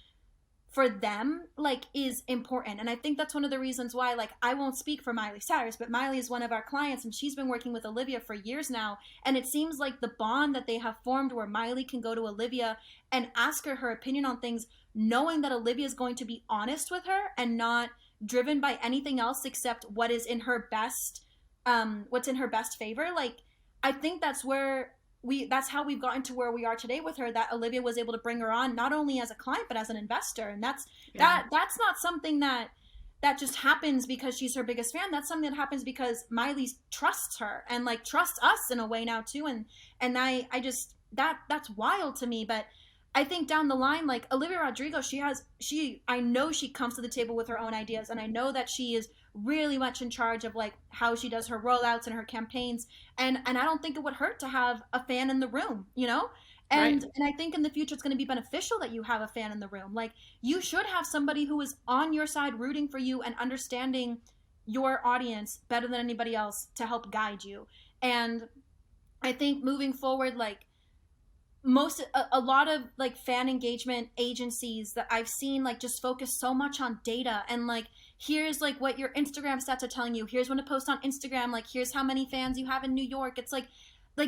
them like is important. And I think that's one of the reasons why, like, I won't speak for Miley Cyrus, but Miley is one of our clients and she's been working with Olivia for years now, and it seems like the bond that they have formed where Miley can go to Olivia and ask her opinion on things, knowing that Olivia is going to be honest with her and not driven by anything else except what is in her best what's in her best favor. Like, I think that's where that's how we've gotten to where we are today with her, that Olivia was able to bring her on not only as a client but as an investor. And that's that's not something that just happens because she's her biggest fan. That's something that happens because Miley trusts her and like trusts us in a way now too. And I just that's wild to me. But I think down the line, like Olivia Rodrigo, I know she comes to the table with her own ideas, and I know that she is really much in charge of like how she does her rollouts and her campaigns, and I don't think it would hurt to have a fan in the room, and Right. and I think in the future it's going to be beneficial that you have a fan in the room. Like, you should have somebody who is on your side rooting for you and understanding your audience better than anybody else to help guide you. And I think moving forward, like a lot of like fan engagement agencies that I've seen like just focus so much on data and like, here's like what your Instagram stats are telling you, here's when to post on Instagram, like here's how many fans you have in New York. It's like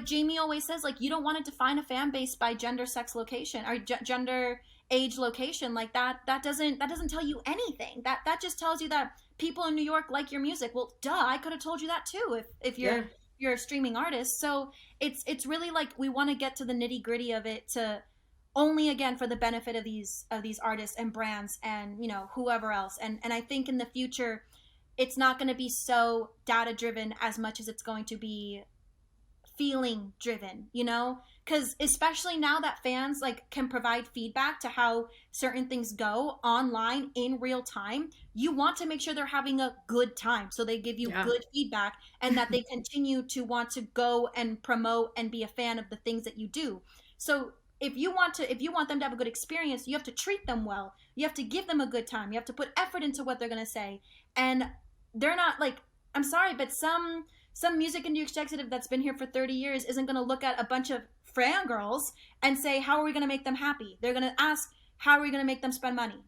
Jamie always says, like, you don't want to define a fan base by gender, sex, location, or gender, age, location. Like that doesn't tell you anything. That just tells you that people in New York like your music. Well, duh, I could have told you that too if you're a streaming artist. So it's really like we want to get to the nitty gritty of it, to only again for the benefit of these artists and brands and whoever else. And I think in the future it's not going to be so data driven as much as it's going to be feeling driven, because especially now that fans like can provide feedback to how certain things go online in real time, you want to make sure they're having a good time, so they give you good feedback and that they continue to want to go and promote and be a fan of the things that you do. So if you want them to have a good experience, you have to treat them well, you have to give them a good time, you have to put effort into what they're going to say. And they're not like, I'm sorry, but some music industry executive that's been here for 30 years isn't going to look at a bunch of fangirls and say, how are we going to make them happy? They're going to ask, how are we going to make them spend money?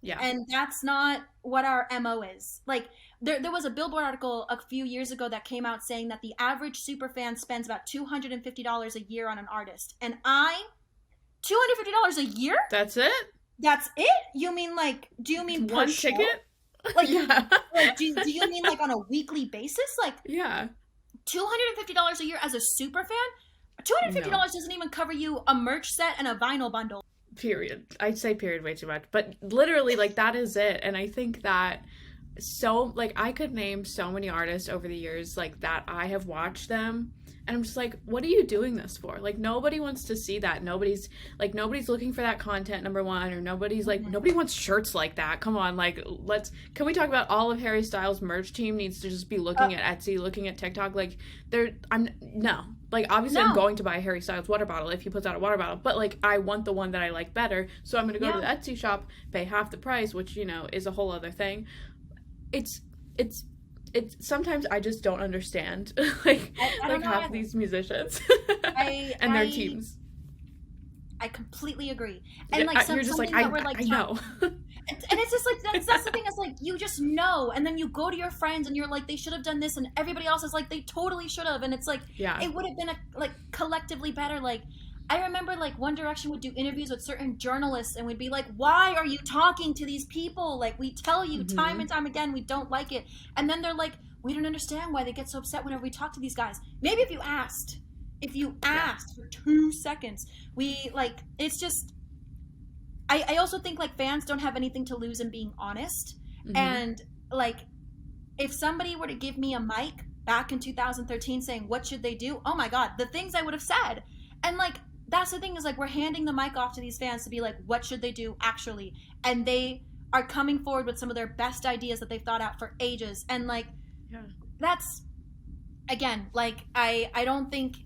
Yeah. And that's not what our MO is. Like, there was a Billboard article a few years ago that came out saying that the average super fan spends about $250 a year on an artist. And $250 a year? That's it? That's it? You mean like, do you mean one per show? ticket? Like, Yeah. like do you mean like on a weekly basis? Like Yeah. $250 a year as a super fan? $250 No. doesn't even cover you a merch set and a vinyl bundle. Period. I'd say period way too much, but literally, like, that is it. And I think that so, like, I could name so many artists over the years, like, that I have watched them, and I'm just like, what are you doing this for? Like, nobody wants to see that. Nobody's looking for that content, number one, or nobody's like, nobody wants shirts like that. Come on, like, can we talk about all of Harry Styles' merch team needs to just be looking at Etsy, looking at TikTok, like, no. Like, obviously, I'm going to buy a Harry Styles water bottle if he puts out a water bottle, but, like, I want the one that I like better, so I'm going to go to the Etsy shop, pay half the price, which, you know, is a whole other thing. It's sometimes I just don't understand, like, I don't know half either. these musicians and their teams. I completely agree. And, like, you're just like, that we're, like, I know. And it's just like that's the thing, is like, you just know, and then you go to your friends and you're like, they should have done this, and everybody else is like, they totally should have, and it's like, it would have been like collectively better. Like, I remember, like, One Direction would do interviews with certain journalists and we'd be like, why are you talking to these people? Like, we tell you time and time again we don't like it, and then they're like, we don't understand why they get so upset whenever we talk to these guys. Maybe if you asked for 2 seconds, we, like, it's just, I also think, like, fans don't have anything to lose in being honest. And, like, if somebody were to give me a mic back in 2013 saying, what should they do? Oh my God, the things I would have said. And, like, that's the thing, is, like, we're handing the mic off to these fans to be like, what should they do actually? And they are coming forward with some of their best ideas that they've thought out for ages. And, like, that's, again, like, I don't think,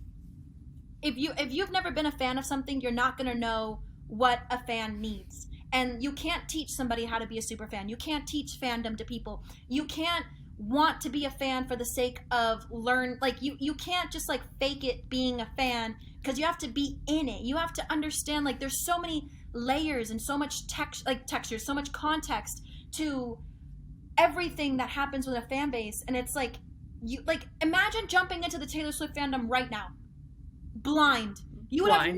if you've never been a fan of something, you're not going to know what a fan needs. And you can't teach somebody how to be a super fan. You can't teach fandom to people. You can't want to be a fan for the sake of you can't just, like, fake it being a fan, because you have to be in it. You have to understand, like, there's so many layers and so much texture, so much context to everything that happens with a fan base. And it's like, you, like, imagine jumping into the Taylor Swift fandom right now blind. You would have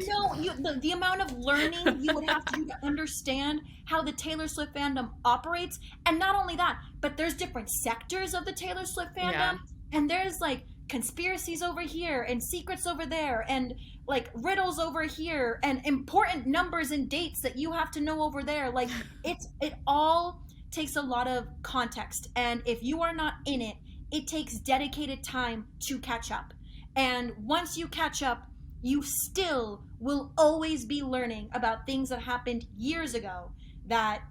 the amount of learning you would have to do to understand how the Taylor Swift fandom operates. And not only that, but there's different sectors of the Taylor Swift fandom, and there's, like, conspiracies over here and secrets over there and, like, riddles over here and important numbers and dates that you have to know over there. Like, it all takes a lot of context, and if you are not in it, it takes dedicated time to catch up. And once you catch up, you still will always be learning about things that happened years ago that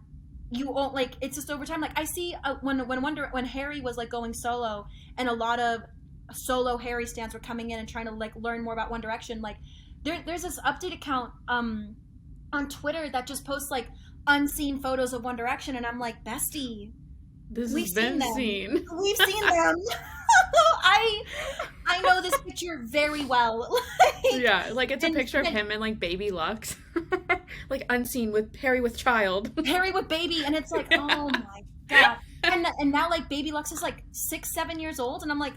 you won't, like, it's just over time. Like, I see when Harry was, like, going solo, and a lot of solo Harry stans were coming in and trying to, like, learn more about One Direction. Like, there's this update account on Twitter that just posts, like, unseen photos of One Direction, and I'm like, bestie, we've been seen. We've seen them. I know this picture very well. Like, it's a picture of him and, like, baby Lux. Like, unseen with Harry with child. Harry with baby, and it's like, oh my God. And now, like, baby Lux is, like, 6-7 years old, and I'm like,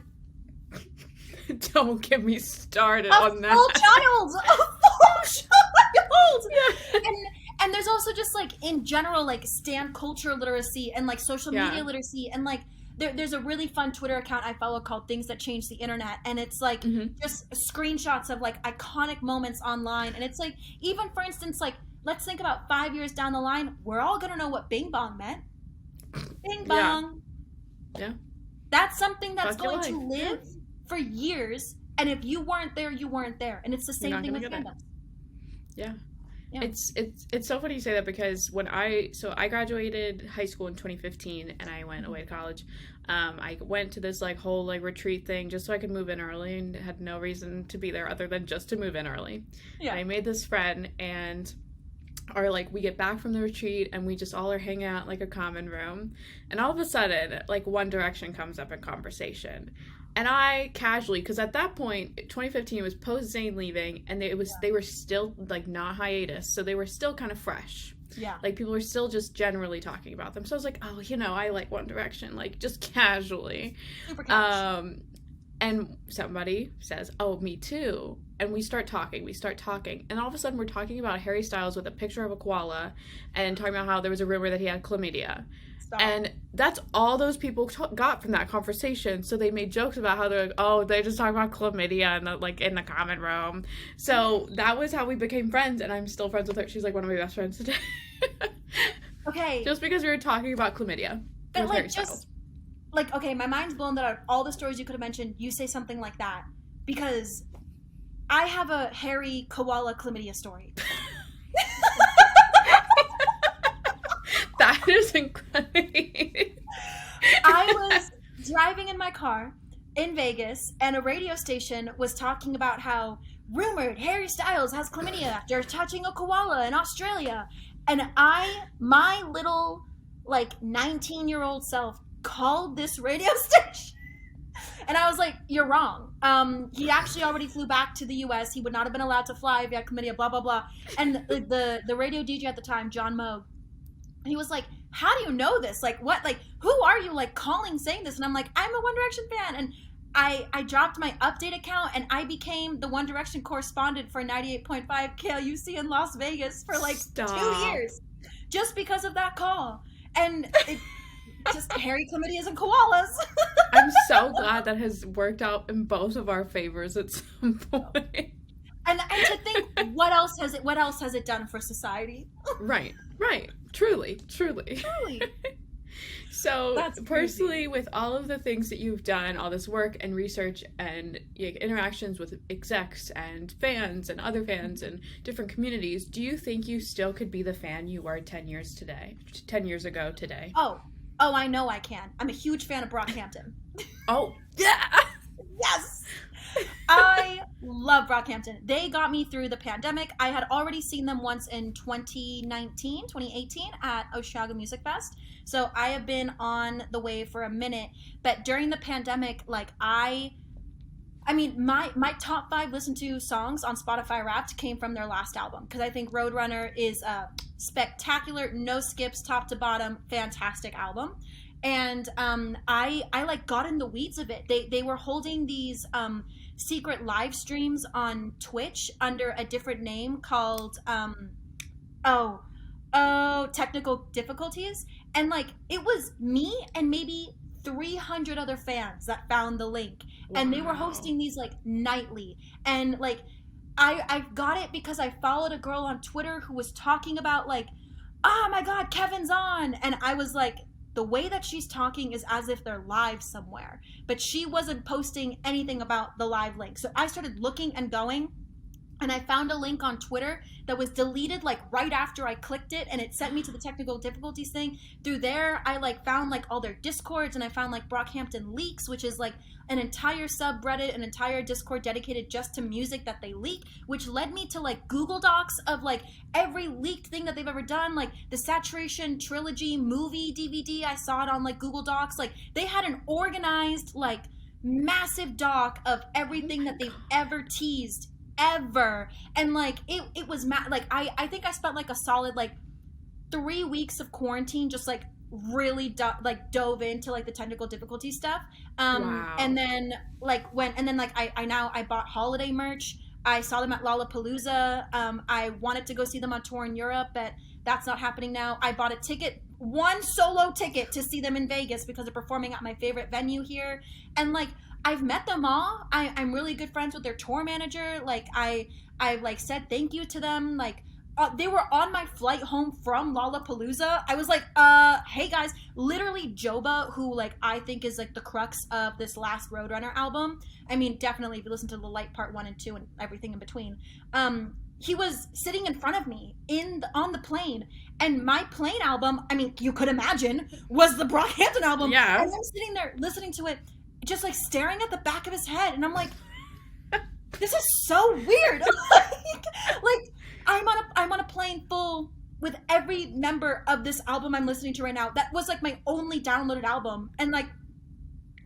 don't get me started on that. A full child. And there's also just, like, in general, like, stan culture literacy and, like, social media literacy, and, like, there's a really fun Twitter account I follow called Things That Change the Internet, and it's, like, just screenshots of, like, iconic moments online. And it's like, even, for instance, like, let's think about 5 years down the line, we're all gonna know what Bing Bong meant. Bing Bong. Yeah. That's something that's going to live for years, and if you weren't there, you weren't there. And it's the same thing with fandom. Yeah. It's so funny you say that, because when I graduated high school in 2015 and I went away to college. I went to this, like, whole, like, retreat thing just so I could move in early, and had no reason to be there other than just to move in early. And I made this friend, and we get back from the retreat and we just all are hanging out in, like, a common room, and all of a sudden, like, One Direction comes up in conversation. And I casually, because at that point, 2015 was post Zayn leaving, and they were still, like, not hiatus, so they were still kind of fresh. Yeah. Like, people were still just generally talking about them. So I was like, oh, you know, I like One Direction, like, just casually. Super casual. And somebody says, oh, me too. And we start talking. And all of a sudden we're talking about Harry Styles with a picture of a koala and talking about how there was a rumor that he had chlamydia. Stop. And that's all those people got from that conversation. So they made jokes about how they're like, oh, they just talk about chlamydia in the common room. So that was how we became friends, and I'm still friends with her. She's like one of my best friends today. Okay. Just because we were talking about chlamydia. But like, just like, okay, my mind's blown that out of all the stories you could have mentioned, you say something like that, because I have a hairy koala chlamydia story. That is incredible. I was driving in my car in Vegas, and a radio station was talking about how rumored Harry Styles has chlamydia after touching a koala in Australia. And my little, like, 19-year-old self called this radio station. And I was like, you're wrong. He actually already flew back to the U.S. He would not have been allowed to fly if he had chlamydia, blah, blah, blah. And the radio DJ at the time, John Moog, he was like, how do you know this? Like, what? Like, who are you, like, calling saying this? And I'm like, I'm a One Direction fan. And I dropped my update account, and I became the One Direction correspondent for 98.5 KLUC in Las Vegas for, like, 2 years. Just because of that call. And it just hairy chlamydias and koalas. I'm so glad that has worked out in both of our favors at some point. And to think, what else has it done for society? Right. Truly. So That's personally, with all of the things that you've done, all this work and research and interactions with execs and fans and other fans and different communities, do you think you still could be the fan you were 10 years ago today? Oh, I know I can. I'm a huge fan of Brockhampton. Oh, yeah! Yes! I love Brockhampton. They got me through the pandemic. I had already seen them once in 2018 at Oshaga Music Fest. So I have been on the wave for a minute. But during the pandemic, like, I mean, my top 5 listened to songs on Spotify Wrapped came from their last album. Because I think Roadrunner is a spectacular, no skips, top to bottom, fantastic album. And I like got in the weeds of it. They were holding these secret live streams on Twitch under a different name called Technical Difficulties. And like, it was me and maybe 300 other fans that found the link. Wow. And they were hosting these like nightly. And like, I got it because I followed a girl on Twitter who was talking about like, oh my God, Kevin's on. And I was like, the way that she's talking is as if they're live somewhere. But she wasn't posting anything about the live link. So I started looking and going. And I found a link on Twitter that was deleted like right after I clicked it, and it sent me to the technical difficulties thing. Through there, I like found like all their Discords, and I found like Brockhampton Leaks, which is like an entire subreddit, an entire Discord dedicated just to music that they leak, which led me to like Google Docs of like every leaked thing that they've ever done, like the Saturation Trilogy movie DVD. I saw it on like Google Docs. Like they had an organized like massive doc of everything that they've ever teased ever. And like it was like I think I spent like a solid like 3 weeks of quarantine just like really dove into like the technical difficulty stuff. Wow. And then like I bought holiday merch. I saw them at Lollapalooza. I wanted to go see them on tour in Europe, but that's not happening now. I bought a ticket, one solo ticket to see them in Vegas because they're performing at my favorite venue here. And like I've met them all. I'm really good friends with their tour manager. Like I like said thank you to them. Like they were on my flight home from Lollapalooza. I was like, hey guys, literally Joba, who like I think is like the crux of this last Roadrunner album. I mean, definitely if you listen to The Light Part 1 and 2 and everything in between. He was sitting in front of me on the plane, and my plane album, I mean, you could imagine, was the Brockhampton album. Yeah. And I'm sitting there listening to it, just like staring at the back of his head, and I'm like, this is so weird. like I'm on a plane full with every member of this album I'm listening to right now. That was like my only downloaded album, and like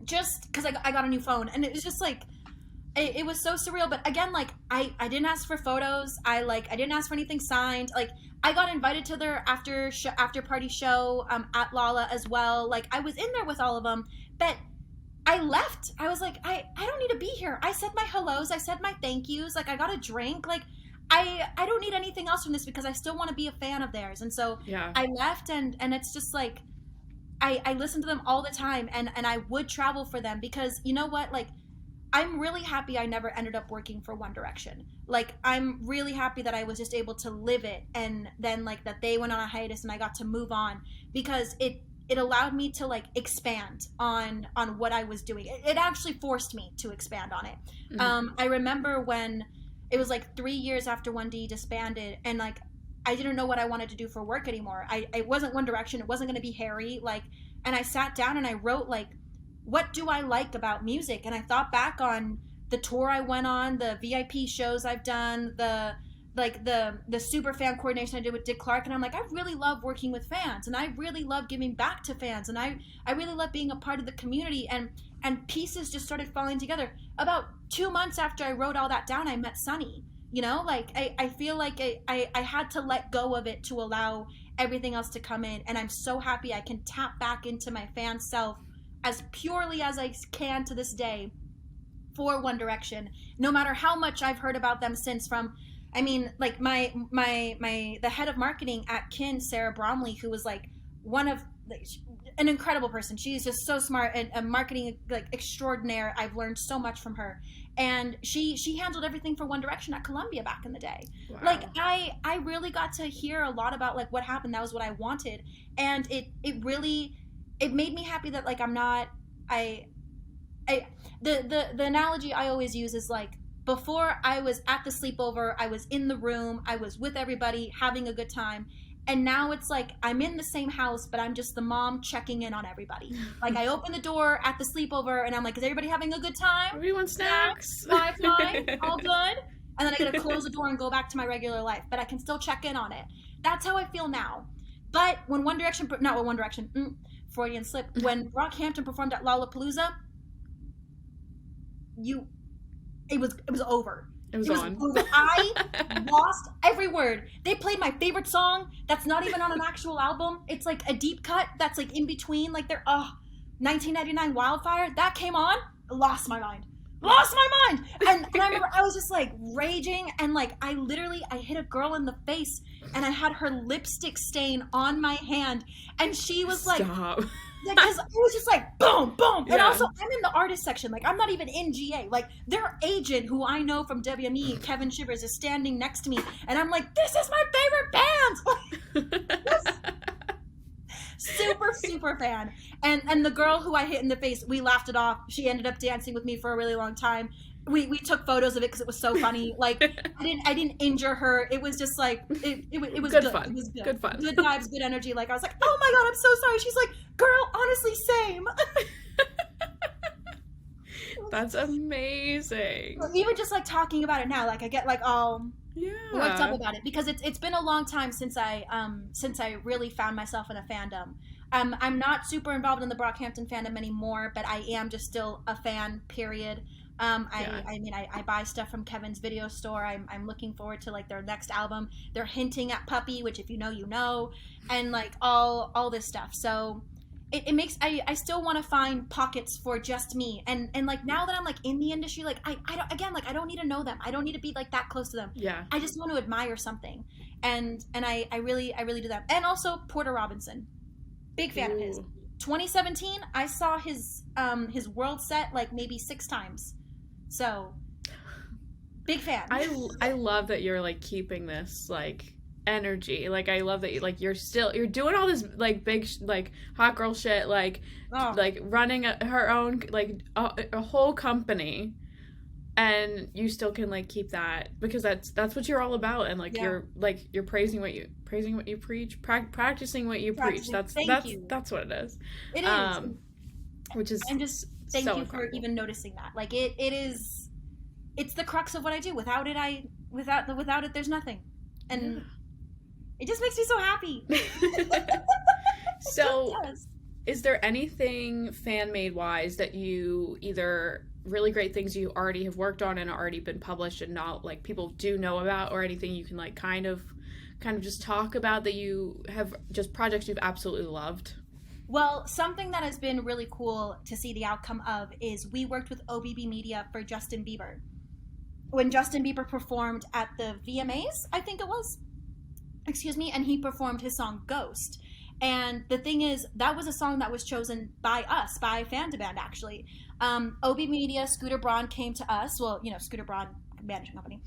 just because I got a new phone, and it was just like it was so surreal. But again, like I didn't ask for photos. I didn't ask for anything signed. Like I got invited to their after party show at Lolla as well. Like I was in there with all of them, but I left. I was like, I don't need to be here. I said my hellos, I said my thank yous, like I got a drink, like I don't need anything else from this because I still want to be a fan of theirs. And so Yeah. I left, and it's just like I listen to them all the time, and I would travel for them because you know what, like I'm really happy I never ended up working for One Direction. Like I'm really happy that I was just able to live it, and then like that they went on a hiatus and I got to move on, because it allowed me to like expand on what I was doing. It actually forced me to expand on it. Mm-hmm. I remember when it was like 3 years after 1D disbanded, and like I didn't know what I wanted to do for work anymore. It wasn't One Direction. It wasn't going to be Harry. Like, and I sat down and I wrote like, what do I like about music? And I thought back on the tour I went on, the VIP shows I've done, the super fan coordination I did with Dick Clark, and I'm like, I really love working with fans, and I really love giving back to fans, and I really love being a part of the community, and pieces just started falling together. About 2 months after I wrote all that down, I met Sunny. You know, like I feel like I had to let go of it to allow everything else to come in, and I'm so happy I can tap back into my fan self as purely as I can to this day for One Direction, no matter how much I've heard about them since. From, I mean, like my the head of marketing at Kin, Sarah Bromley, who was like one of an incredible person. She's just so smart and a marketing like extraordinaire. I've learned so much from her, and she handled everything for One Direction at Columbia back in the day. Wow. Like I really got to hear a lot about like what happened. That was what I wanted, and it really, it made me happy that like I'm not, the analogy I always use is like, before I was at the sleepover, I was in the room, I was with everybody having a good time, and now it's like I'm in the same house, but I'm just the mom checking in on everybody. Like I open the door at the sleepover and I'm like, is everybody having a good time? Everyone snacks. Fine, all good. And then I gotta close the door and go back to my regular life, but I can still check in on it. That's how I feel now. But when One Direction, not One Direction, Freudian slip, when Brockhampton performed at Lollapalooza, it was over. It was on. Over. I lost every word. They played my favorite song that's not even on an actual album. It's like a deep cut that's like in between. Like they're 1999 Wildfire. That came on. Lost my mind. And I remember I was just like raging, and like I hit a girl in the face, and I had her lipstick stain on my hand, and she was like, Stop. because it was just like boom, boom. And Yeah. also, I'm in the artist section. Like, I'm not even in GA. Like, their agent, who I know from WME, Kevin Shivers, is standing next to me, and I'm like, this is my favorite band. Super fan. And the girl who I hit in the face, we laughed it off. She ended up dancing with me for a really long time. We took photos of it because it was so funny. Like, I didn't injure her. It was just like it was good. Fun. It was good. Good fun. Good vibes, good energy. Like, I was like, oh my god, I'm so sorry. She's like, girl, honestly, same. That's amazing. Even just like talking about it now, like I get like all Yeah. worked up about it, because it's been a long time since I really found myself in a fandom. I'm not super involved in the Brockhampton fandom anymore, but I am just still a fan, period. I mean, I buy stuff from Kevin's video store. I'm looking forward to like their next album. They're hinting at Puppy, which if you know, you know, and like all this stuff. So it makes, I still want to find pockets for just me. And like now that I'm like in the industry, like I don't, again, like I don't need to know them. I don't need to be like that close to them. Yeah. I just want to admire something. And I really do that. And also Porter Robinson. Big fan of his. 2017, I saw his world set like maybe 6 times. So, big fan. I love that you're like keeping this like energy. Like I love that you're doing all this like big like hot girl shit, like like running her own like a whole company, and you still can like keep that, because that's what you're all about, and like you're praising what you preach, practicing what you preach. That's what it is. It is. Which is, I'm just thank so you incredible. for even noticing that. Like it's the crux of what I do. Without it there's nothing. And it just makes me so happy. So is there anything fan-made wise that you, either really great things you already have worked on and already been published and not like people do know about, or anything you can like kind of just talk about that you have, just projects you've absolutely loved? Well, something that has been really cool to see the outcome of is we worked with OBB Media for Justin Bieber. When Justin Bieber performed at the VMAs, I think it was, excuse me, and he performed his song Ghost. And the thing is, that was a song that was chosen by us, by FANMADE actually. OB Media, Scooter Braun came to us. Well, Scooter Braun management company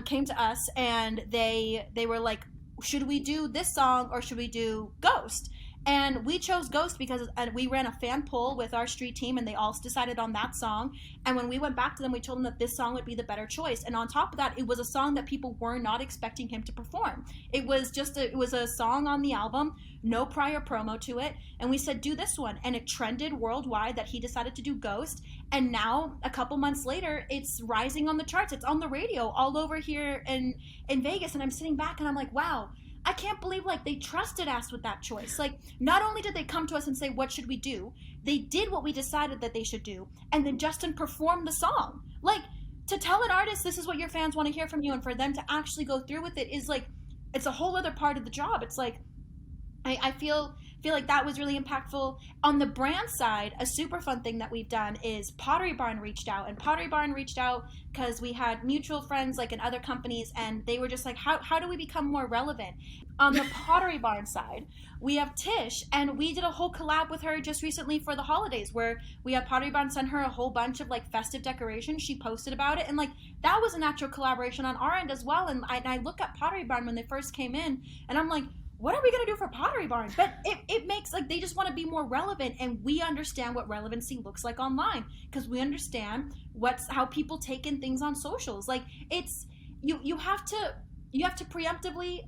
came to us, and they were like, should we do this song or should we do Ghost? And we chose Ghost because we ran a fan poll with our street team, and they all decided on that song. And when we went back to them, we told them that this song would be the better choice. And on top of that, it was a song that people were not expecting him to perform. It was a song on the album, no prior promo to it. And we said, do this one. And it trended worldwide that he decided to do Ghost. And now, a couple months later, it's rising on the charts. It's on the radio all over here in Vegas. And I'm sitting back and I'm like, wow, I can't believe like they trusted us with that choice. Like, not only did they come to us and say, what should we do? They did what we decided that they should do. And then Justin performed the song. Like, to tell an artist this is what your fans want to hear from you, and for them to actually go through with it is like, it's a whole other part of the job. It's like, I feel like that was really impactful. On the brand side, a super fun thing that we've done is Pottery Barn reached out. And Pottery Barn reached out because we had mutual friends like in other companies, and they were just like, how do we become more relevant? On the Pottery Barn side, we have Tish, and we did a whole collab with her just recently for the holidays, where we had Pottery Barn send her a whole bunch of like festive decorations. She posted about it, and like that was a natural collaboration on our end as well. And I look at Pottery Barn when they first came in, and I'm like, what are we going to do for Pottery Barn? But it makes, like, they just want to be more relevant, and we understand what relevancy looks like online, because we understand how people take in things on socials. Like, it's, you have to preemptively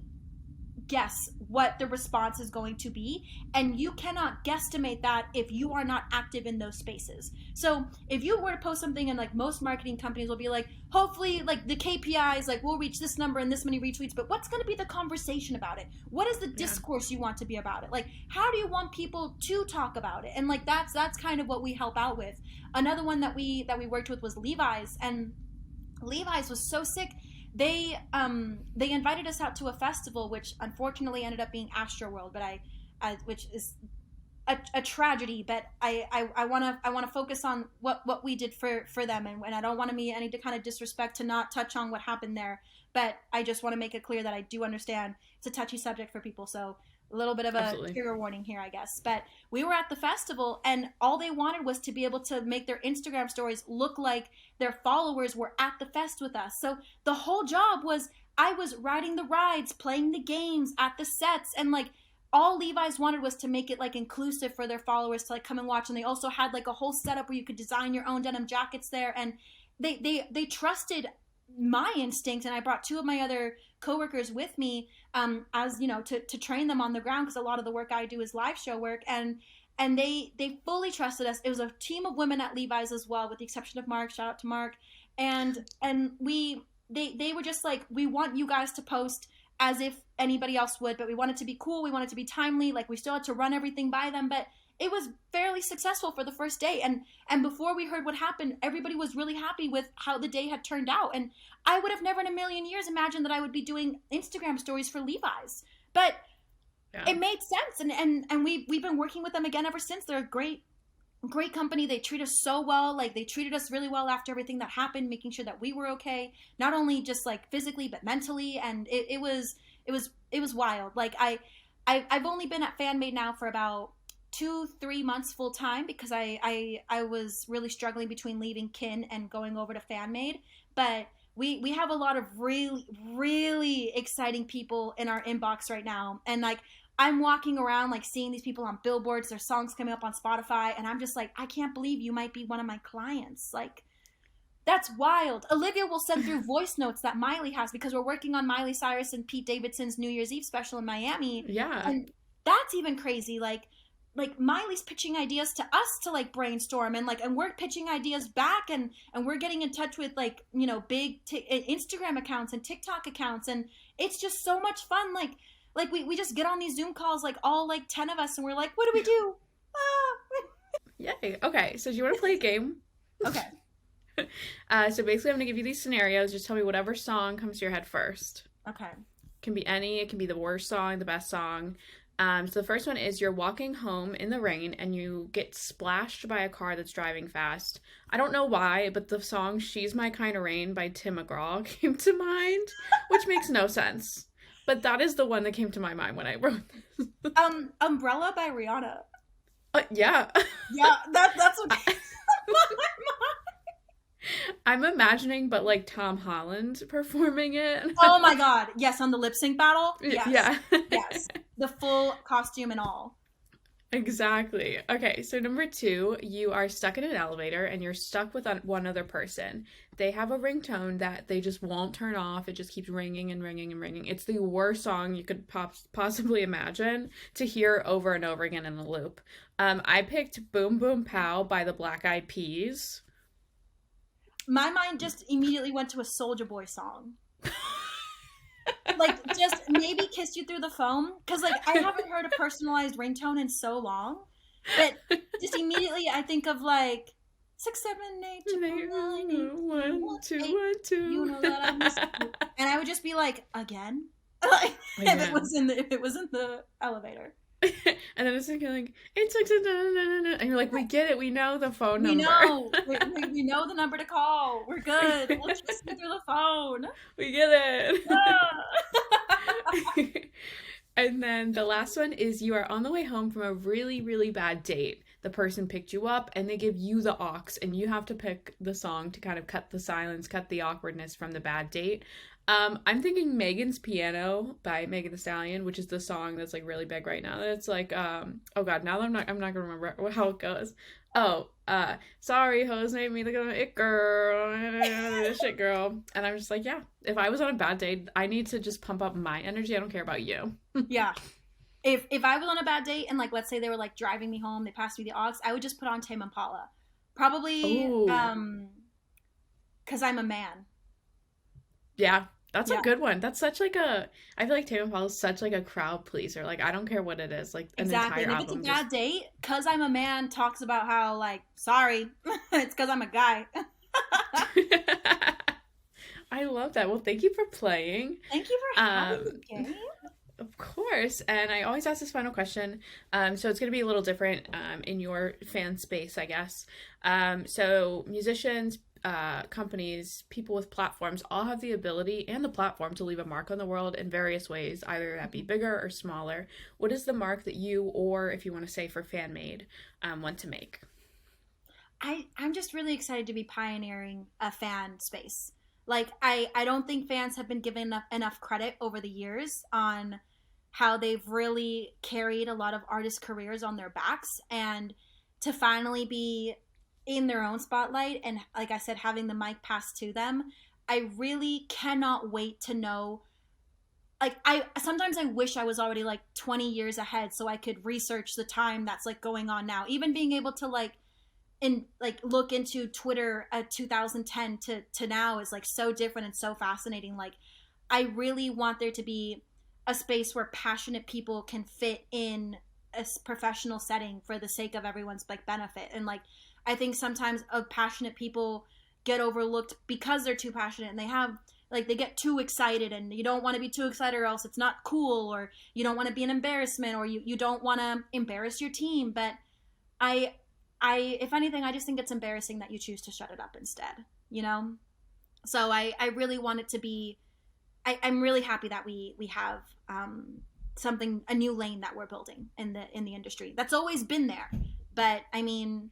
guess what the response is going to be, and you cannot guesstimate that if you are not active in those spaces. So if you were to post something, and like most marketing companies will be like, hopefully like the KPIs, like we'll reach this number and this many retweets, but what's going to be the conversation about it? What is the discourse you want to be about it? Like, how do you want people to talk about it? And like that's kind of what we help out with. Another one that we worked with was Levi's, and Levi's was so sick. They invited us out to a festival, which unfortunately ended up being Astroworld, but which is a tragedy. But I wanna focus on what we did for them, and I don't want to be any kind of disrespect to not touch on what happened there. But I just want to make it clear that I do understand it's a touchy subject for people, so a little bit of a trigger warning here, I guess. But we were at the festival, and all they wanted was to be able to make their Instagram stories look like their followers were at the fest with us. So the whole job was, I was riding the rides, playing the games at the sets, and like all Levi's wanted was to make it like inclusive for their followers to like come and watch. And they also had like a whole setup where you could design your own denim jackets there, and they trusted my instinct. And I brought two of my other coworkers with me, as you know, to train them on the ground, because a lot of the work I do is live show work, and they fully trusted us. It was a team of women at Levi's as well, with the exception of Mark. Shout out to Mark. And they were just like, we want you guys to post as if anybody else would, but we want it to be cool, we want it to be timely. Like, we still had to run everything by them, but it was fairly successful for the first day. And before we heard what happened, everybody was really happy with how the day had turned out. And I would have never in a million years imagined that I would be doing Instagram stories for Levi's. But it made sense. And we've been working with them again ever since. They're a great company. They treat us so well. Like, they treated us really well after everything that happened, making sure that we were okay, not only just like physically, but mentally. And it was wild. Like, I've only been at FANMADE now for about 2-3 months full time, because I was really struggling between leaving Kin and going over to FANMADE. But we have a lot of really, really exciting people in our inbox right now. And like, I'm walking around like seeing these people on billboards, their songs coming up on Spotify, and I'm just like, I can't believe you might be one of my clients. Like, that's wild. Olivia will send through voice notes that Miley has, because we're working on Miley Cyrus and Pete Davidson's New Year's Eve special in Miami. Yeah. And that's even crazy. Like Miley's pitching ideas to us to like brainstorm, and we're pitching ideas back, and we're getting in touch with like, you know, big Instagram accounts and TikTok accounts, and it's just so much fun. Like we just get on these Zoom calls, like all like 10 of us, and we're like, what do we do? Yay. Okay, so do you want to play a game? Okay. So basically I'm going to give you these scenarios. Just tell me whatever song comes to your head first. Okay. It can be any. It can be the worst song, the best song. So the first one is you're walking home in the rain and you get splashed by a car that's driving fast. I don't know why, but the song She's My Kind of Rain by Tim McGraw came to mind, which makes no sense. But that is the one that came to my mind when I wrote this. Umbrella by Rihanna. Yeah. Yeah, that's what came to my mind. I'm imagining, but like Tom Holland performing it. Oh my god. Yes, on the lip sync battle. Yes. Yeah. Yes. The full costume and all. Exactly. Okay, so number 2, you are stuck in an elevator and you're stuck with one other person. They have a ringtone that they just won't turn off. It just keeps ringing and ringing and ringing. It's the worst song you could possibly imagine to hear over and over again in a loop. I picked Boom Boom Pow by the Black Eyed Peas. My mind just immediately went to a Soulja Boy song. Like, just maybe Kiss You Through the Phone. Because, like, I haven't heard a personalized ringtone in so long. But just immediately I think of, like, 6, 7, 8, 9, 1, 2, 1, 2. You know that I miss you. And I would just be like, again? Like, if it was in the elevator. And then it's like, it's like, and you're like, we get it, we know the phone number. We know the number to call. We're good. We'll just get through the phone. We get it. Yeah. And then the last one is you are on the way home from a really, really bad date. The person picked you up and they give you the aux, and you have to pick the song to kind of cut the silence, cut the awkwardness from the bad date. I'm thinking Megan's Piano by Megan Thee Stallion, which is the song that's like really big right now. It's like, oh god, now that I'm not gonna remember how it goes. Oh, sorry, hoes made me the it girl, shit girl. And I'm just like, yeah, if I was on a bad date, I need to just pump up my energy. I don't care about you. Yeah. If I was on a bad date and, like, let's say they were like driving me home, they passed me the aux, I would just put on Tame Impala. Probably, because I'm a man. Yeah. That's a good one. That's such like I feel like Tame Impala is such like a crowd pleaser. Like, I don't care what it is. Like, an exactly. entire And if album. it's a bad date, Cause I'm a Man talks about how, like, sorry, it's because I'm a guy. I love that. Well, thank you for playing. Thank you for having the game. Of course. And I always ask this final question. So it's going to be a little different in your fan space, I guess. So musicians, companies, people with platforms all have the ability and the platform to leave a mark on the world in various ways, either that be bigger or smaller. What is the mark that you, or if you want to say for FANMADE, want to make? I'm just really excited to be pioneering a fan space. Like, I don't think fans have been given enough credit over the years on how they've really carried a lot of artists' careers on their backs, and to finally be in their own spotlight and, like I said, having the mic passed to them, I really cannot wait to know. Like, sometimes I wish I was already like 20 years ahead so I could research the time that's like going on now. Even being able to look into Twitter at 2010 to now is like so different and so fascinating. Like, I really want there to be a space where passionate people can fit in a professional setting for the sake of everyone's like benefit. And like, I think sometimes passionate people get overlooked because they're too passionate, and they get too excited, and you don't want to be too excited or else it's not cool, or you don't want to be an embarrassment, or you don't want to embarrass your team. But I if anything, I just think it's embarrassing that you choose to shut it up instead, you know? So I really want it to be, I'm really happy that we have a new lane that we're building in the industry. That's always been there. But I mean,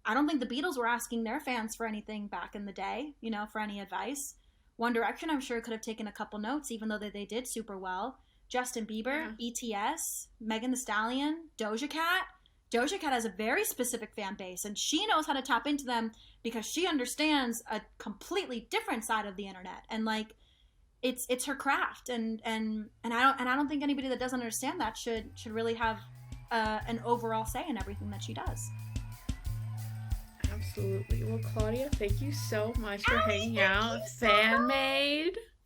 I don't think the Beatles were asking their fans for anything back in the day, you know, for any advice. One Direction, I'm sure, could have taken a couple notes, even though they did super well. Justin Bieber, BTS, Megan Thee Stallion, Doja Cat. Doja Cat has a very specific fan base, and she knows how to tap into them because she understands a completely different side of the internet. And like, it's her craft, and I don't think anybody that doesn't understand that should really have an overall say in everything that she does. Absolutely. Well, Claudia, thank you so much for hanging out. FANMADE.